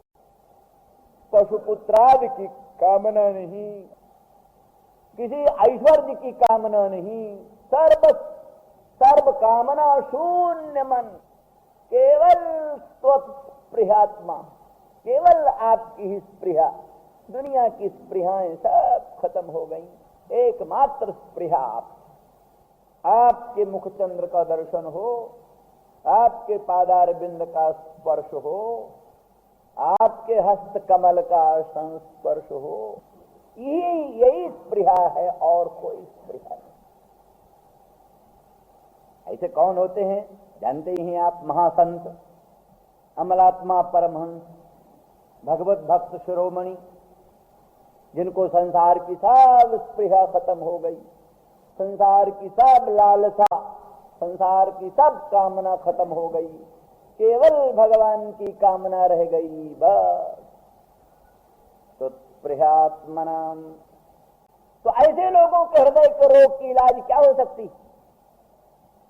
पशुपुत्रादि की कामना नहीं, किसी ऐश्वर्य की कामना नहीं, सर्व कामना शून्य मन, केवल स्वस्पृहात्मा, केवल आपकी ही स्पृहा। दुनिया की स्पृहाएं सब खत्म हो गई, एकमात्र स्पृहा आपके मुखचंद्र का दर्शन हो, आपके पादार बिंद का स्पर्श हो, आपके हस्त कमल का संस्पर्श हो, यही स्पृहा है और कोई स्पृहा नहीं। ऐसे कौन होते हैं जानते ही हैं आप, महासंत, अमलात्मा परमहंस, भगवत भक्त शिरोमणि, जिनको संसार की सब स्पृहा खत्म हो गई, संसार की सब लालसा, संसार की सब कामना खत्म हो गई, केवल भगवान की कामना रह गई बस। तो स्पृहात्मनाम, तो ऐसे लोगों के हृदय के रोग की इलाज क्या हो सकती?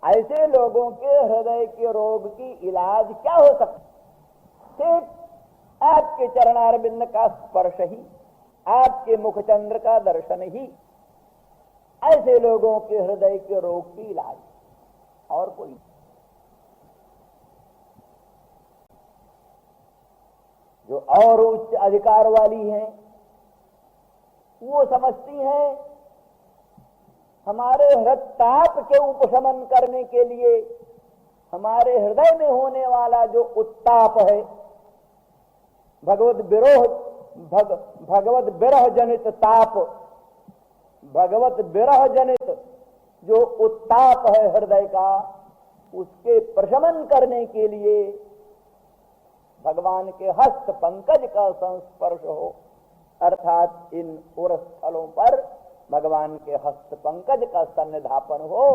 ऐसे लोगों के हृदय के रोग की इलाज क्या हो सकती? सिर्फ आपके चरणारविंद का स्पर्श ही, आपके मुखचंद्र का दर्शन ही ऐसे लोगों के हृदय के रोग की इलाज, और कोई। जो और उच्च अधिकार वाली हैं वो समझती हैं हमारे हृदय ताप के उपशमन करने के लिए, हमारे हृदय में होने वाला जो उत्ताप है, भगवत विरह जनित ताप, भगवत विरह जनित जो उत्ताप है हृदय का, उसके प्रशमन करने के लिए भगवान के हस्त पंकज का संस्पर्श हो, अर्थात इन उर स्थलों पर भगवान के हस्त पंकज का सन्निधापन हो,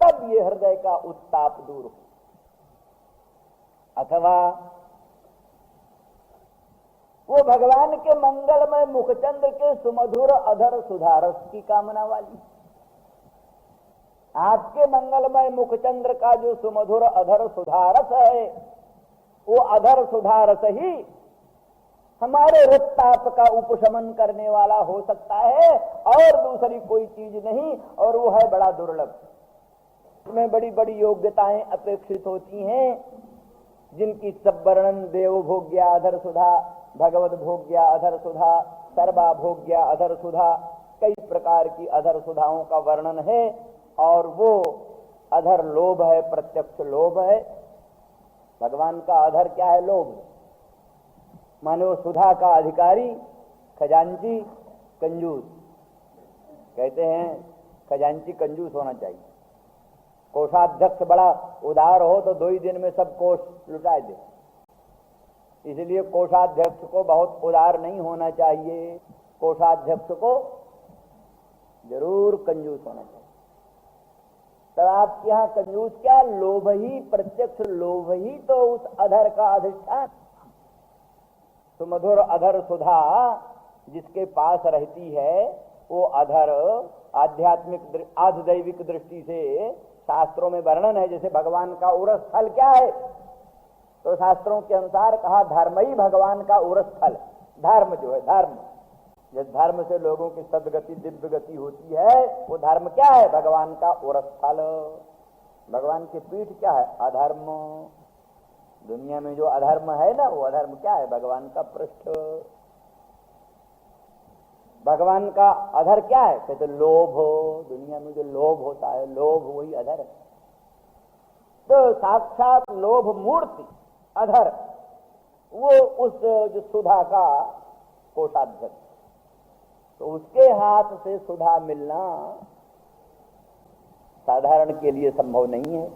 तब ये हृदय का उत्ताप दूर हो। अथवा वो भगवान के मंगलमय मुखचंद्र के सुमधुर अधर सुधारस की कामना वाली, आपके मंगलमय मुखचंद्र का जो सुमधुर अधर सुधारस है, वो अधर सुधारस ही हमारे हृदताप का उपशमन करने वाला हो सकता है, और दूसरी कोई चीज नहीं, और वो है बड़ा दुर्लभ। इसमें बड़ी बड़ी योग्यताएं अपेक्षित होती हैं, जिनकी सब वर्णन देव भोग्या अधर सुधा, भगवत भोग्या अधर सुधा, सर्वा भोग्या अधर सुधा, कई प्रकार की अधर सुधाओं का वर्णन है। और वो अधर लोभ है, प्रत्यक्ष लोभ है। भगवान का अधर क्या है? लोभ। माने वो सुधा का अधिकारी, खजांची, कंजूस। कहते हैं खजांची कंजूस होना चाहिए। कोषाध्यक्ष बड़ा उदार हो तो 2 ही दिन में सब कोष लुटा दे, इसलिए कोषाध्यक्ष को बहुत उदार नहीं होना चाहिए, कोषाध्यक्ष को जरूर कंजूस होना चाहिए। तब आपके यहाँ कंजूस क्या? लोभ ही, प्रत्यक्ष लोभ ही तो उस अधर का अधिष्ठान। सुमधुर अधर सुधा जिसके पास रहती है, वो अधर आध्यात्मिक आधिदैविक दृष्टि से शास्त्रों में वर्णन है। जैसे भगवान का उरस स्थल क्या है, तो शास्त्रों के अनुसार कहा धर्म ही भगवान का उरस स्थल। धर्म जो है, धर्म जिस धर्म से लोगों की सदगति दिव्य गति होती है वो धर्म क्या है? भगवान का उरस्थल। भगवान की पीठ क्या है? अधर्म। दुनिया में जो अधर्म है ना, वो अधर्म क्या है? भगवान का पृष्ठ। भगवान का अधर क्या है? कहते लोभ। दुनिया में जो लोभ होता है, लोभ वही अधर है। तो साक्षात लोभ मूर्ति अधर वो उस जो सुधा का कोषाध्यक्ष, तो उसके हाथ से सुधा मिलना साधारण के लिए संभव नहीं है।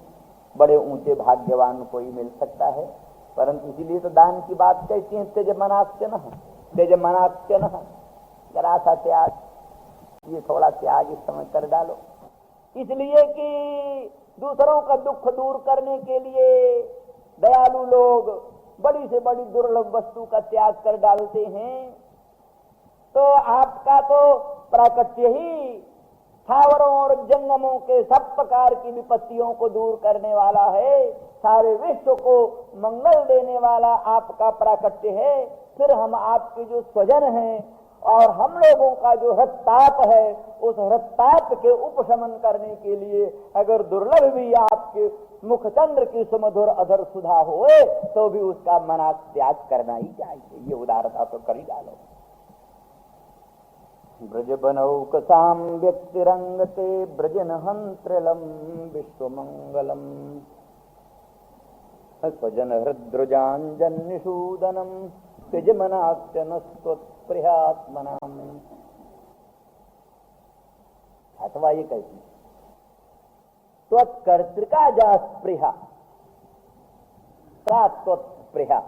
बड़े ऊंचे भाग्यवान को ही मिल सकता है। परंतु इसीलिए तो दान की बात कहती है, तेजमनाच्यन तेजमनाच्यन, जरा सा त्याग, ये थोड़ा त्याग इस समय कर डालो। इसलिए कि दूसरों का दुख दूर करने के लिए दयालु लोग बड़ी से बड़ी दुर्लभ वस्तु का त्याग कर डालते हैं। तो आपका तो प्राकट्य ही स्थावरों और जंगमों के सब प्रकार की विपत्तियों को दूर करने वाला है, सारे विश्व को मंगल देने वाला आपका प्राकट्य है। फिर हम आपके जो स्वजन हैं और हम लोगों का जो हृताप है, उस हृताप के उपशमन करने के लिए अगर दुर्लभ भी आपके मुखचंद्र की सुमधुर अधर सुधा होए तो भी उसका मना त्याग करना ही चाहिए। ये उदारता तो कर ही डालो। ब्रज बनौकसाम व्यक्तिरंगते ब्रजन हंत्रिलम विश्वमंगलम स्वजन हृद्रजांजन्निषूदनम त्यजमनात्यनस्त्वत्प्रियात्मनाम। अथवा ये कहती त्वत्कर्तृका जा स्पृहा त्वत्प्रिया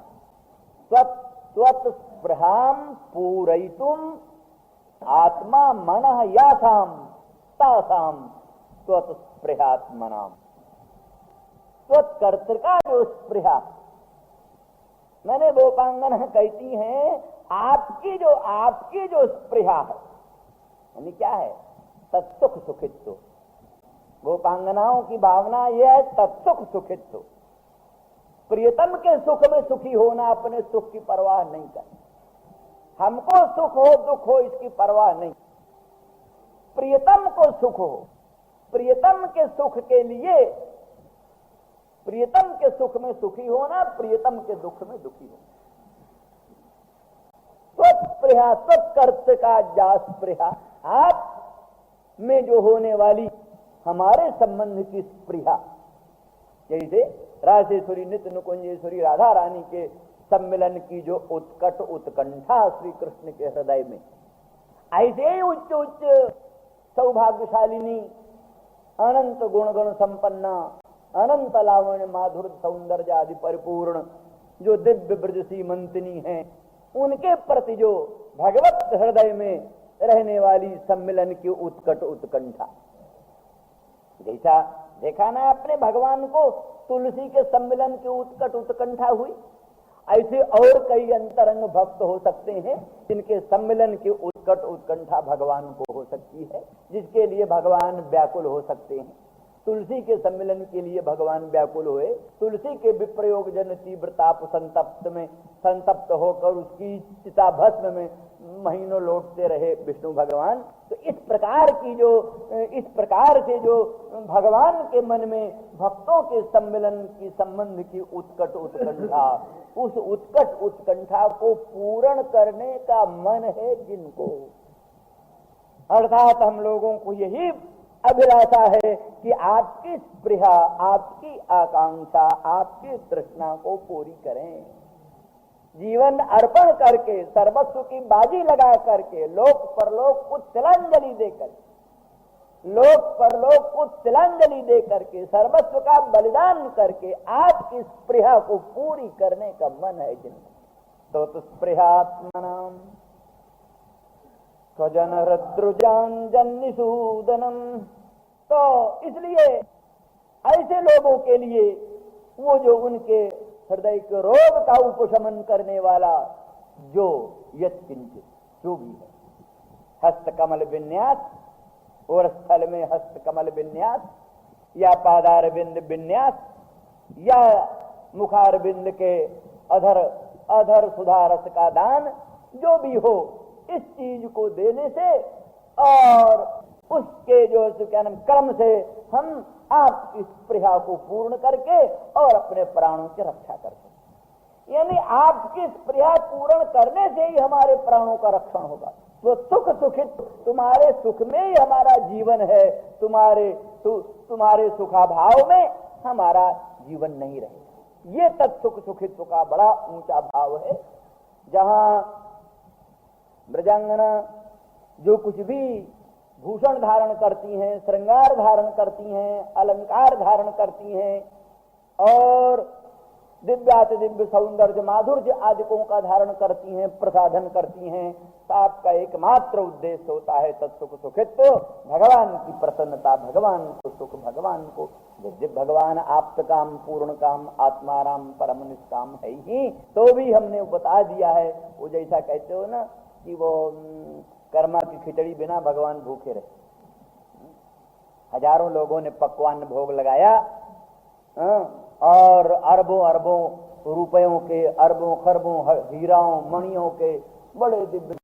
त्वत्स्पृहाम पूरयितुम आत्मा मनः यासाम तासाम त्वत्स्पृहात्मनाम। त्वत्कर्तृका जो स्पृहा, मैंने गोपांगन कहती हैं आपकी जो स्पृहा है, यानी क्या है? तत्सुख सुखित्व। गोपांगनाओं की भावना यह है तत्सुख सुखित्व। प्रियतम के सुख में सुखी होना, अपने सुख की परवाह नहीं करना। हमको सुख हो दुख हो इसकी परवाह नहीं, प्रियतम को सुख हो, प्रियतम के सुख के लिए, प्रियतम के सुख में सुखी होना, प्रियतम के दुख में दुखी होना। त्वत्प्रिया त्वत्कर्त का जा स्पृहा, आप में जो होने वाली हमारे संबंध की स्पृहा, जैसे राजेश्वरी नित्य नुकुंजेश्वरी राधा रानी के सम्मिलन की जो उत्कट उत्कंठा श्री कृष्ण के हृदय में, ऐसे ही उच्च उच्च सौभाग्यशालिनी अनंत गुणगण संपन्ना अनंत लावण्य माधुर सौंदर्य आदि परिपूर्ण जो दिव्य ब्रज सीमंतिनी हैं, उनके प्रति जो भगवत हृदय में रहने वाली सम्मिलन की उत्कट उत्कंठा, जैसा देखा ना अपने भगवान को तुलसी के सम्मिलन की उत्कट उत्कंठा हुई, ऐसे और कई अंतरंग भक्त हो सकते हैं जिनके सम्मिलन की उत्कट उत्कंठा भगवान को हो सकती है, जिसके लिए भगवान व्याकुल हो सकते हैं। तुलसी के सम्मिलन के लिए भगवान व्याकुल हुए, तुलसी के विप्रयोग जन तीव्र ताप संतप्त होकर उसकी चिता भस्म में महीनों लौटते रहे विष्णु भगवान। तो इस प्रकार से जो भगवान के मन में भक्तों के सम्मिलन की संबंध की उत्कट उत्कंठा, उस उत्कट उत्कंठा को पूर्ण करने का मन है जिनको, अर्थात हम लोगों को यही अभिलाषा है कि आपकी स्पृहा, आपकी आकांक्षा, आपकी तृष्णा को पूरी करें। जीवन अर्पण करके, सर्वस्व की बाजी लगा करके, लोक परलोक को तिलांजलि देकर, लोक परलोक को तिलांजलि दे करके, सर्वस्व का बलिदान करके आपकी स्पृहा को पूरी करने का मन है जिनको, तो स्पृहात्मनाम स्वजन हृद्रुजांजन्निषूदनम। तो इसलिए ऐसे लोगों के लिए वो जो उनके हृदय के रोग का उपशमन करने वाला जो यत्किंचित जो भी है, हस्तकमल विन्यास और स्थल में हस्तकमल विन्यास या पादार बिंद विन्यास या मुखार बिंद के अधर अधर सुधारस का दान, जो भी हो इस चीज को देने से और उसके जो क्या नाम कर्म से हम आपकी स्पृहा को पूर्ण करके और अपने प्राणों की रक्षा कर सकते। यानी आपकी स्पृहा पूर्ण करने से ही हमारे प्राणों का रक्षण होगा। तो सुख सुखित, तुम्हारे सुख में ही हमारा जीवन है, तुम्हारे सुखाभाव में हमारा जीवन नहीं रहेगा। ये तत्सुख सुखित्व का बड़ा ऊंचा भाव है, जहां ब्रजांगना जो कुछ भी भूषण धारण करती हैं, श्रृंगार धारण करती हैं, अलंकार धारण करती हैं और दिव्याति दिव्य सौंदर्य माधुर्य आदिकों का धारण करती हैं, प्रसाधन करती हैं, आपका एकमात्र उद्देश्य होता है तत्सुख सुखित्व, भगवान की प्रसन्नता, भगवान को सुख, भगवान को यद्यप भगवान आप्त काम, पूर्ण काम, आत्माराम, परम निष्काम है ही, तो भी हमने बता दिया है। वो जैसा कहते हो ना कि वो कर्मा की खिचड़ी बिना भगवान भूखे रहे। हजारों लोगों ने पकवान भोग लगाया और अरबों अरबों रुपयों के, अरबों खरबों हीराओं मणियों के बड़े दिव्य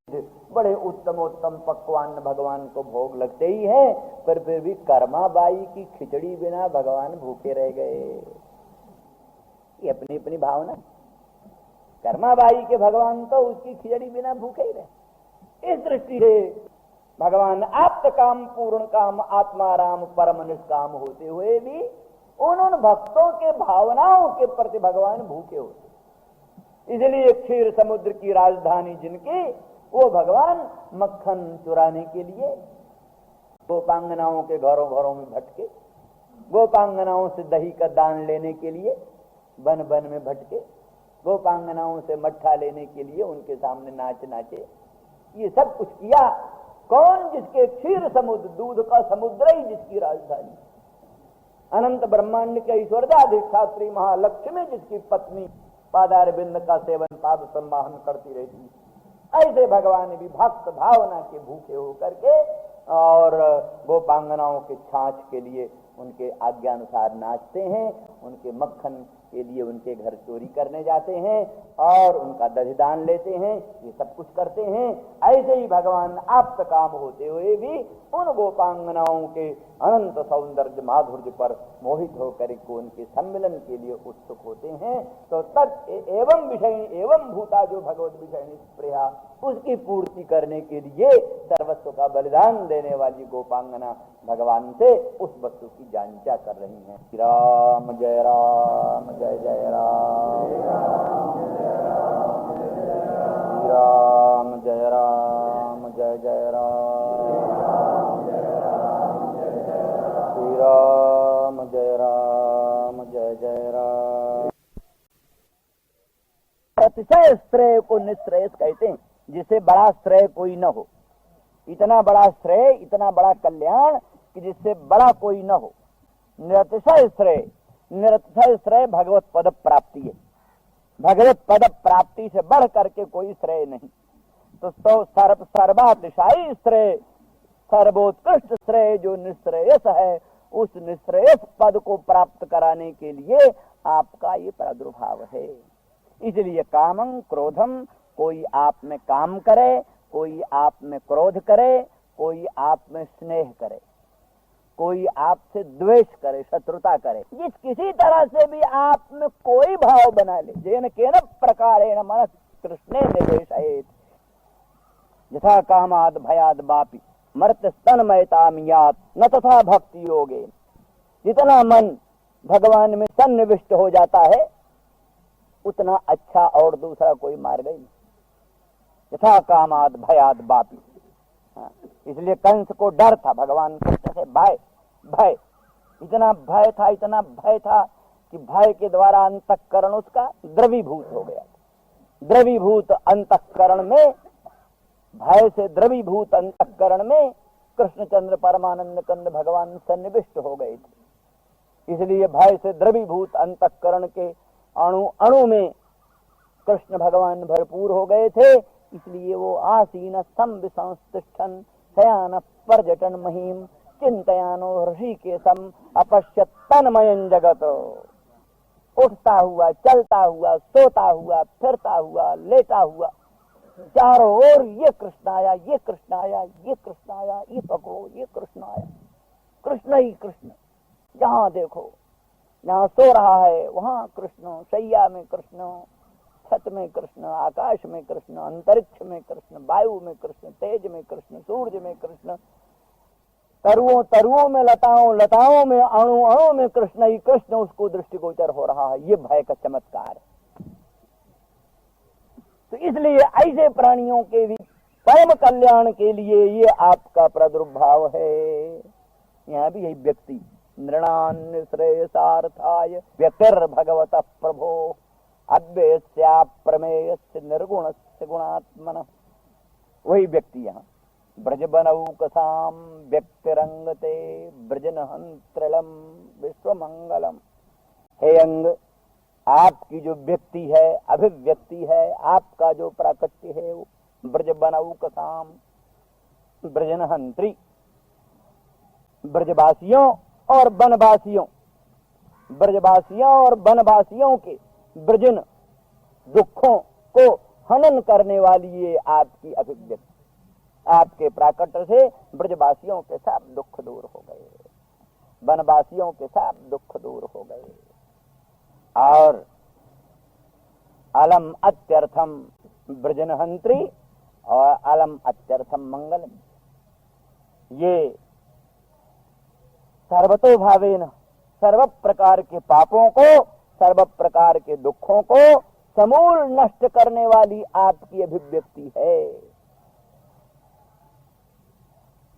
बड़े उत्तम उत्तम पकवान भगवान को भोग लगते ही है, पर फिर भी कर्माबाई की खिचड़ी बिना भगवान भूखे रह गए। ये अपनी अपनी भावना। कर्माबाई के भगवान तो उसकी खिचड़ी बिना भूखे ही रहे। इस दृष्टि से भगवान आप्त काम, पूर्ण काम, आत्माराम, परम निष्काम होते हुए भी उन भक्तों के भावनाओं के प्रति भगवान भूखे होते। इसलिए क्षीर समुद्र की राजधानी जिनकी, वो भगवान मक्खन चुराने के लिए गोपांगनाओं के घरों घरों में भटके, गोपांगनाओं से दही का दान लेने के लिए वन वन में भटके, गोपांगनाओं से मट्ठा लेने के लिए उनके सामने नाच नाचे। ये सब कुछ किया कौन? जिसके क्षीर समुद्र, दूध का समुद्र ही जिसकी राजधानी, अनंत ब्रह्मांड के ईश्वरदाधिष्ठात्री महालक्ष्मी जिसकी पत्नी पादार बिंद का सेवन, पाद संवाहन करती रहती। ऐसे भगवान भी भक्त भावना के भूखे होकर के और गोपांगनाओं के छाछ के लिए उनके आज्ञानुसार नाचते हैं, उनके मक्खन के लिए उनके घर चोरी करने जाते हैं और उनका दधिदान लेते हैं, ये सब कुछ करते हैं। ऐसे ही भगवान आप्त काम होते हुए भी उन गोपांगनाओं के अनंत सौंदर्य माधुर्य पर मोहित होकर को उनके सम्मिलन के लिए उत्सुक होते हैं। तो तत् एवं विषय एवं भूता, जो भगवत विषय स्प्रेहा, उसकी पूर्ति करने के लिए सर्वस्व का बलिदान देने वाली गोपांगना भगवान से उस वस्तु की जांचा कर रही हैं। राम जय राम, जय जय राम, राम जय राम, जय जय राम, श्री राम जय राम, जय जय राम। अतिशय श्रेय को निश्रेयस कहते हैं, जिसे बड़ा श्रेय कोई न हो। इतना बड़ा श्रेय, इतना बड़ा कल्याण कि जिससे बड़ा कोई न हो। निरतिशय श्रेय, निरतिशय श्रेय भगवत पद प्राप्ति है। भगवत पद प्राप्ति से बढ़ करके कोई श्रेय नहीं। तो सर्वातिशायी श्रेय, सर्वोत्कृष्ट श्रेय जो निश्रेयस है, उस निश्रेयस पद को प्राप्त कराने के लिए आपका ये प्रादुर्भाव है। इसलिए कामं क्रोधम, कोई आप में काम करे, कोई आप में क्रोध करे, कोई आप में स्नेह करे, कोई आपसे द्वेष करे, शत्रुता करे, जिस किसी तरह से भी आप में कोई भाव बना ले, जेन केन प्रकारेण मन कृष्णे निवेशयेत्, यथा कामाद भयाद बापी मर्त्य स्तनमयताम यात न तथा भक्ति योगे। जितना मन भगवान में सन्निविष्ट हो जाता है, उतना अच्छा और दूसरा कोई मार्ग ही नहीं। यथा कामाद भयाद बापी, इसलिए कंस को डर था भगवान कृष्ण से, भय, इतना भय था, इतना भय था कि भय के द्वारा अंतःकरण उसका द्रवीभूत हो गया। द्रवीभूत अंतःकरण में, भय से द्रवीभूत अंतःकरण में कृष्णचंद्र परमानंद कंद भगवान सन्निविष्ट हो गए थे। इसलिए भय से द्रवीभूत अंतःकरण के अणु अणु में कृष्ण भगवान भरपूर हो गए थे। इसलिए वो आसीन संविसंस्तिष्ठन् शयान पर्यटन महीम चिंतयानो ऋषिकेशम अपश्यत् तन्मयं जगत। उठता हुआ, चलता हुआ, सोता हुआ, फिरता हुआ, लेटा हुआ, चारों ओर ये कृष्ण आया, ये कृष्ण आया, ये कृष्ण आया, ये पकड़ो, ये कृष्ण आया, कृष्ण ही कृष्ण। जहां देखो, जहां सो रहा है वहां कृष्ण, शैया में कृष्ण, छत में कृष्ण, आकाश में कृष्ण, अंतरिक्ष में कृष्ण, वायु में कृष्ण, तेज में कृष्ण, सूर्य में कृष्ण, तरुओं तरुओं में, लताओं लताओं में, अणु अणु में कृष्ण ही कृष्ण उसको दृष्टिगोचर हो रहा है। ये भय का चमत्कार है। तो इसलिए ऐसे प्राणियों के भी परम कल्याण के लिए ये आपका प्रादुर्भाव है। यहाँ भी यही व्यक्ति नृणान श्रेयसार्थाय व्यक्तिर भगवत प्रभो अव्ययस्या प्रमेयस्य निर्गुणस्य गुणात्मन। वही व्यक्ति यहाँ ब्रज बनऊ कथाम व्यक्तिरंगते ब्रजन हंत्रलम विश्व मंगलम। हे अंग, आपकी जो व्यक्ति है, अभिव्यक्ति है, आपका जो प्राकट्य है वो ब्रज बनऊ कथाम, ब्रजन हंत्री, ब्रजवासियों और वनवासियों, ब्रजवासियों और वनवासियों के ब्रजन दुखों को हनन करने वाली ये आपकी अभिव्यक्ति। आपके प्राकट्य से ब्रजवासियों के सब दुख दूर हो गए, वनवासियों के सब दुख दूर हो गए। और अलम अत्यर्थम ब्रजनहंत्री और अलम अत्यर्थम मंगलम, ये सर्वतोभावेन सर्व प्रकार के पापों को, सर्व प्रकार के दुखों को समूल नष्ट करने वाली आपकी अभिव्यक्ति है।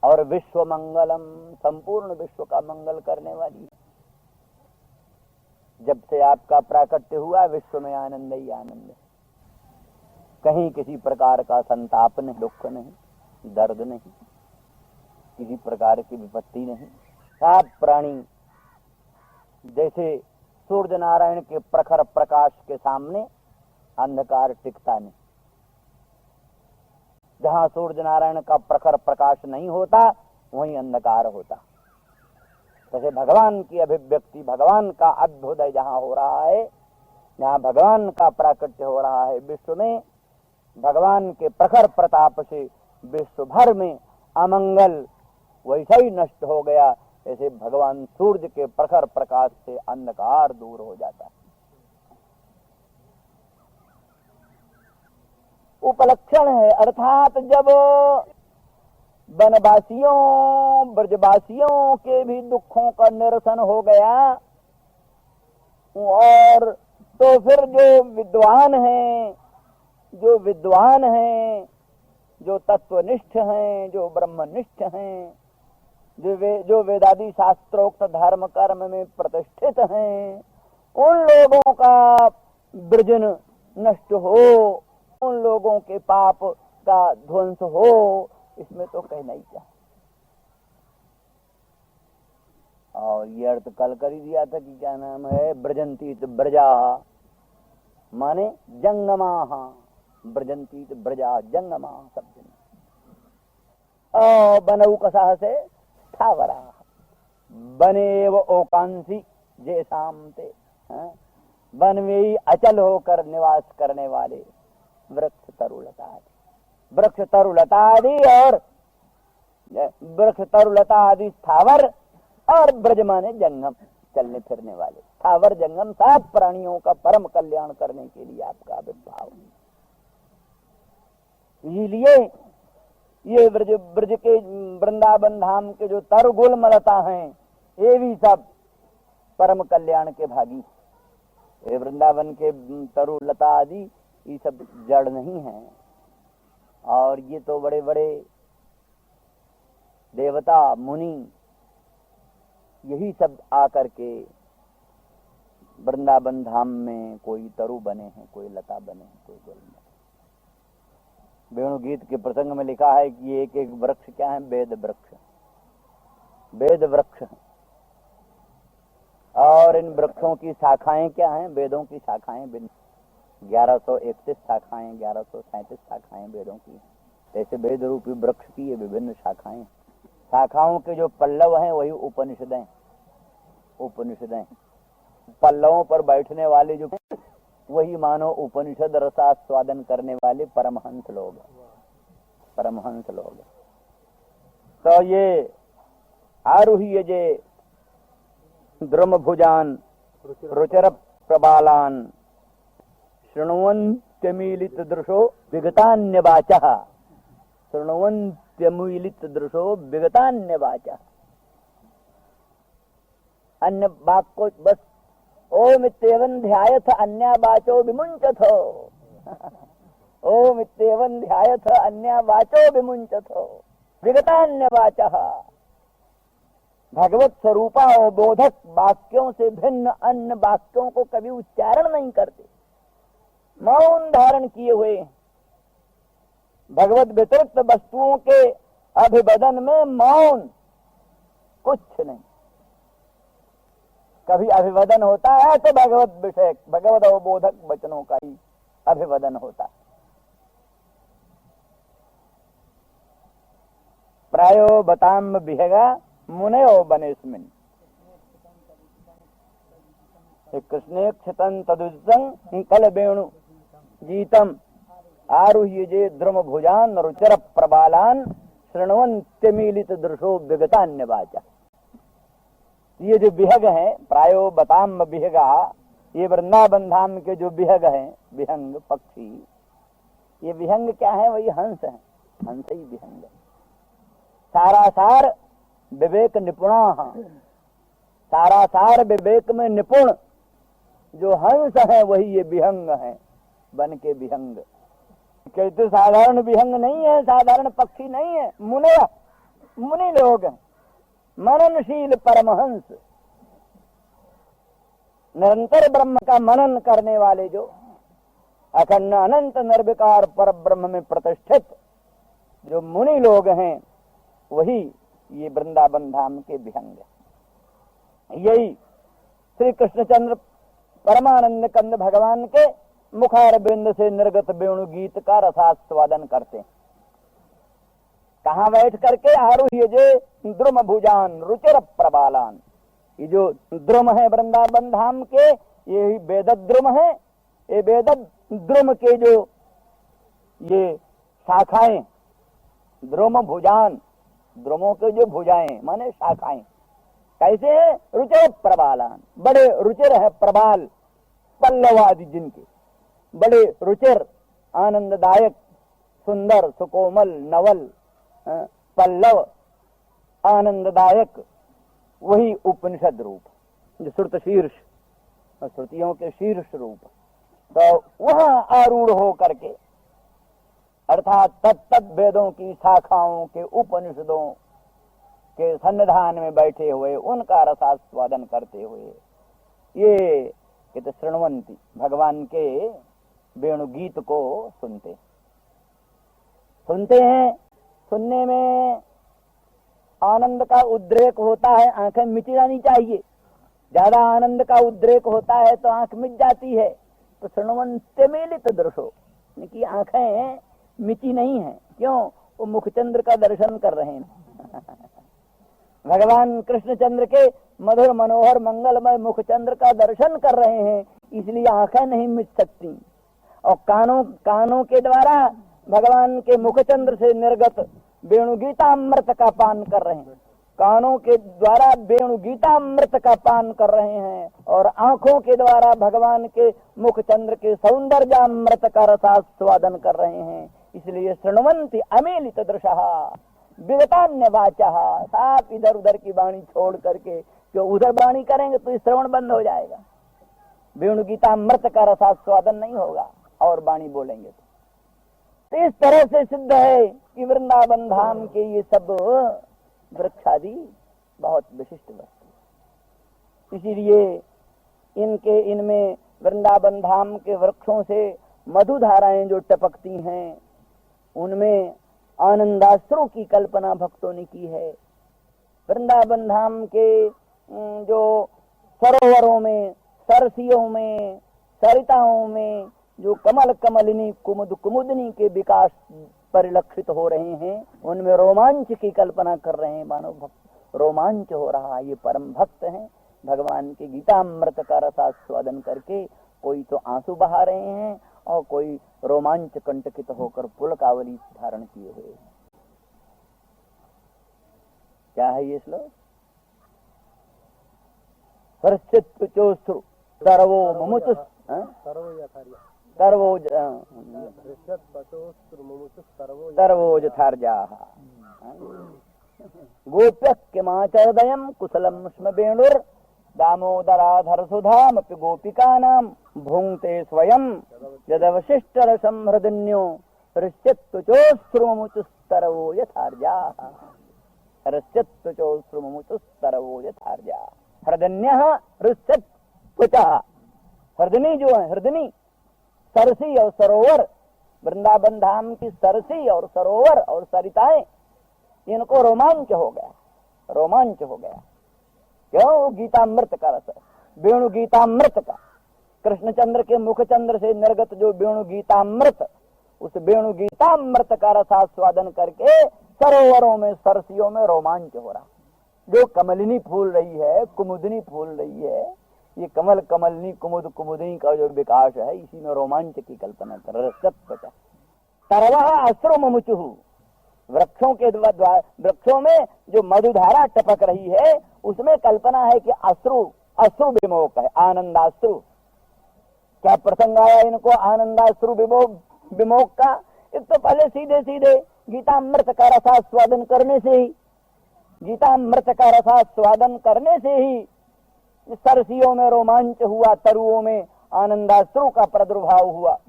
और विश्व मंगलम, संपूर्ण विश्व का मंगल करने वाली है। जब से आपका प्राकट्य हुआ विश्व में आनंद ही आनंद है। कहीं किसी प्रकार का संताप नहीं, दुख नहीं, दर्द नहीं, किसी प्रकार की विपत्ति नहीं। सब प्राणी जैसे सूर्य नारायण के प्रखर प्रकाश के सामने अंधकार टिकता नहीं। जहां सूर्य नारायण का प्रखर प्रकाश नहीं होता वहीं अंधकार होता। जैसे भगवान की अभिव्यक्ति, भगवान का अभ्युदय जहां हो रहा है, जहां भगवान का प्राकट्य हो रहा है विश्व में, भगवान के प्रखर प्रताप से विश्व भर में अमंगल वैसा ही नष्ट हो गया जैसे भगवान सूर्य के प्रखर प्रकाश से अंधकार दूर हो जाता है। उपलक्षण है, अर्थात जब वनवासियों ब्रजवासियों के भी दुखों का निरसन हो गया, और तो फिर जो विद्वान हैं, जो तत्वनिष्ठ हैं, जो ब्रह्मनिष्ठ हैं, जो वेदादि शास्त्रोक्त धर्म कर्म में प्रतिष्ठित हैं, उन लोगों का ब्रजन नष्ट हो, उन लोगों के पाप का ध्वंस हो, इसमें तो कहना ही क्या। और ये अर्थ कल कर ही दिया था कि क्या नाम है, ब्रजंतीत ब्रजा माने जंगमा, ब्रजंतीत ब्रजा जंगमा शब्द बनऊ कसा से स्थावरा बनेव ओकांसी जैसाम ते, वन में ही अचल होकर निवास करने वाले वृक्ष तरुलता आदि, वृक्ष तरुलता आदि और वृक्ष तरुलता आदि स्थावर, और ब्रज माने जंगम, चलने फिरने वाले। स्थावर जंगम सब प्राणियों का परम कल्याण करने के लिए आपका आविर्भाव। इसलिए ये ब्रज के वृंदावन धाम के जो तरुगुल मलता हैं, ये भी सब परम कल्याण के भागी। ये वृंदावन के तरु लता आदि ये सब जड़ नहीं है, और ये तो बड़े बड़े देवता मुनि यही सब आकर के वृंदावन धाम में कोई तरु बने हैं, कोई लता बने हैं, कोई गुल बने। वेणु गीत के प्रसंग में लिखा है कि एक एक वृक्ष क्या है, वेद वृक्ष, वेद वृक्ष। और इन वृक्षों की शाखाएं क्या हैं, वेदों की शाखाएं। 1131 शाखाएं, 1137 शाखाएं वेदों की। ऐसे वेद रूपी वृक्ष की ये विभिन्न शाखाएं, शाखाओं के जो पल्लव हैं वही उपनिषदें। उपनिषदें पल्लवों पर बैठने वाले जो वही मानो उपनिषद रसास्वादन करने वाले परमहंस लोग, परमहंस लोग। तो ये आरुह्य जे द्रुम भुजान रुचिर प्रबालान शृण्वन्त्यमीलित दृशो विगतान्य वाचः, शृण्वन्त्यमीलित दृशो विगतान्य वाचः। अन्य वाक को बस ओम इत्येवं ध्यायथ अन्या वाचो विमुंचथो, ओम इत्येवं ध्यायथ अन्या वाचो विमुंचथो विगतान्य वाचः। भगवत स्वरूपा और बोधक वाक्यों से भिन्न अन्य वाक्यों को कभी उच्चारण नहीं करते, मौन धारण किए हुए। भगवत व्यतिरिक्त वस्तुओं के अभिवदन में मौन, कुछ नहीं। कभी अभिवदन होता है तो भगवत विषय, भगवत अवबोधक वचनों का ही अभिवदन होता है। प्रायो बताम विहगा मुनयो बनेस्मिन्, कृष्णे क्षितं तदुज्जं कल वेणु गीतम आरुह्य जे द्रुम भुजान रुचिर प्रबालान शृण्वन्त्यमीलित दृशो विगतान्य वाचा। ये जो विहग है, प्रायो बताम विहगा, ये वृंदावन धाम के जो विहग हैं, विहंग पक्षी, ये विहंग क्या है? वही हंस है, हंस ही विहंग है। सारासार विवेक निपुणा, सारासार विवेक में निपुण जो हंस है वही ये विहंग है, बन के विहंग। कहते साधारण विहंग नहीं है, साधारण पक्षी नहीं है, मुनिया, मुनि लोग हैं, मननशील परमहंस, निरंतर ब्रह्म का मनन करने वाले, जो अखंड अनंत निर्विकार पर ब्रह्म में प्रतिष्ठित जो मुनि लोग हैं, वही ये वृंदावन धाम के विहंग है। यही श्री कृष्णचंद्र परमानंद कंद भगवान के मुखार बिंद से निर्गत वेणु गीत का रसास्वादन करते हैं। कहाँ बैठ करके? आरुह्य जे द्रुम भुजान रुचिर प्रबालान। ये जो द्रुम है वृंदावन धाम के, ये वेद द्रुम है। ये वेद द्रुम के जो ये शाखाएं, द्रुम भुजान, द्रुमों के जो भुजाएं माने शाखाएं, कैसे है? रुचिर प्रबालान, बड़े रुचिर है, प्रबाल पल्लव आदि जिनके, बड़े रुचिर, आनंददायक, सुंदर, सुकोमल, नवल, पल्लव, आनंददायक, वही उपनिषद रूप, जो श्रुत शीर्ष, श्रुतियों के शीर्ष रूप। तो वहां आरूढ़ हो करके, अर्थात तत्त वेदों की शाखाओं के उपनिषदों के सन्निधान में बैठे हुए उनका रसास्वादन करते हुए ये कहते शृण्वंती, भगवान के वेणु गीत को सुनते हैं। सुनने में आनंद का उद्रेक होता है, आंखें मिट जानी चाहिए। ज्यादा आनंद का उद्रेक होता है तो आंख मिट जाती है। तो शृण्वन्त्यमीलित दृशो, कि आंखें मिटी नहीं है। क्यों? वो मुखचंद्र का दर्शन कर रहे हैं। भगवान कृष्णचंद्र के मधुर मनोहर मंगलमय मुखचंद्र का दर्शन कर रहे हैं, इसलिए आंखें नहीं मिट सकती। और कानों के द्वारा भगवान के मुखचंद्र से निर्गत वेणु गीतामृत का पान कर रहे हैं, कानों के द्वारा वेणु गीतामृत का पान कर रहे हैं, और आंखों के द्वारा भगवान के मुखचंद्र के सौंदर्यामृत का रसास्वादन कर रहे हैं। इसलिए शृण्वन्ति अमीलित दृशः विगतान्य वाचः, साफ इधर उधर की वाणी छोड़ करके, जो उधर वाणी करेंगे तो श्रवण बंद हो जाएगा, वेणु गीतामृत का रसास्वादन नहीं होगा और वाणी बोलेंगे तो इस तरह से सिद्ध है कि वृंदावन धाम के ये सब वृक्षादि बहुत विशिष्ट वस्तु। इसीलिए इनमें वृंदावन धाम के वृक्षों से मधुधाराएं जो टपकती हैं, उनमें आनंदाश्रु की कल्पना भक्तों ने की है। वृंदावन धाम के जो सरोवरों में, सरसियों में, सरिताओं में जो कमल कमलिनी कुमुद कुमुदनी के विकास परिलक्षित हो रहे हैं, उनमें रोमांच की कल्पना कर रहे हैं। मानो भक्त रोमांच हो रहा है। ये परम भक्त हैं, भगवान के गीतामृत का रसास्वादन करके कोई तो आंसू बहा रहे हैं और कोई रोमांच कंटकित होकर पुलकावली धारण किए हुए। क्या है ये श्लोक? हर्षित चोश्रु सर्वो मुमुचु सर्वो यथार्जाः गोप्य किमाचरदयम् कुशलम् स्म वेणुर् दामोदराधर सुधामपि गोपिकानां भुङ्क्ते स्वयं यदवशिष्टरसं हृदन्यो हृष्यत्तुचोश्रुमुचुस्तरवो यथार्जाः हृष्यत्तुचोश्रुमुचुस्तरवो यथार्जाः। हृदन्यः हृष्यत्वचः, हृदनी जो है, हृदनी सरसी और सरोवर, वृंदावन धाम की सरसी और सरोवर और सरिताएं, इनको रोमांच हो गया, रोमांच हो गया। क्यों? गीतामृत का रस, वेणु गीतामृत का, कृष्णचंद्र के मुखचंद्र से निर्गत जो वेणु गीतामृत, उस वेणु गीतामृत का रसास्वादन करके सरोवरों में सरसियों में रोमांच हो रहा। जो कमलिनी फूल रही है, कुमुदनी फूल रही है, ये कमल कमलनी कुमुद कुमुदनी का जो विकास है, इसी में रोमांच की कल्पना कर। रसत्वचा तरवः अश्रु मुमुचुः, वृक्षों के वृक्षों में जो मधुधारा टपक रही है, उसमें कल्पना है कि अश्रु अश्रु विमोक है, आनंदाश्रु। क्या प्रसंग आया इनको आनंदाश्रु विमोक का? एक तो पहले सीधे सीधे गीतामृत का रसास्वादन करने से ही, गीतामृत का रसास्वादन करने से ही सरसियों में रोमांच हुआ, तरुओं में आनंदाश्रु का प्रादुर्भाव हुआ।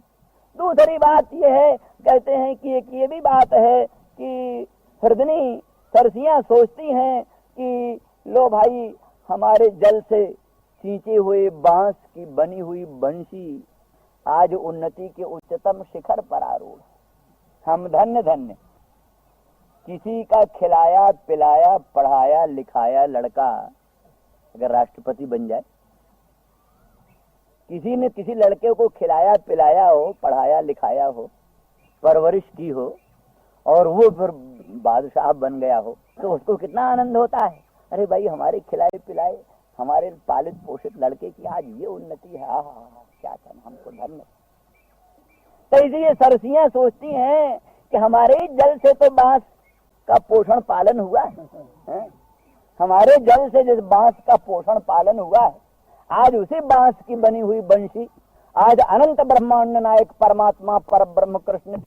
दूसरी बात यह है, कहते हैं कि एक ये भी बात है कि हृदनी सरसियां सोचती हैं कि लो भाई, हमारे जल से सींचे हुए बांस की बनी हुई बंशी आज उन्नति के उच्चतम शिखर पर आरूढ़, हम धन्य धन्य। किसी का खिलाया पिलाया पढ़ाया लिखाया लड़का अगर राष्ट्रपति बन जाए, किसी ने किसी लड़के को खिलाया पिलाया हो, पढ़ाया लिखाया हो, परवरिश की हो, और वो फिर बादशाह बन गया हो, तो उसको कितना आनंद होता है। अरे भाई, हमारे खिलाए पिलाए, हमारे पालित पोषित लड़के की आज ये उन्नति है, क्या कहना, हमको धन्य। तो इसलिए सरसियां सोचती हैं कि हमारे जल से तो बांस का पोषण पालन हुआ है, हमारे जल से जिस बांस का पोषण पालन हुआ है, आज उसी बांस की बनी हुई बंशी आज अनंत ब्रह्मांड नायक परमात्मा पर ब्रह्म कृष्ण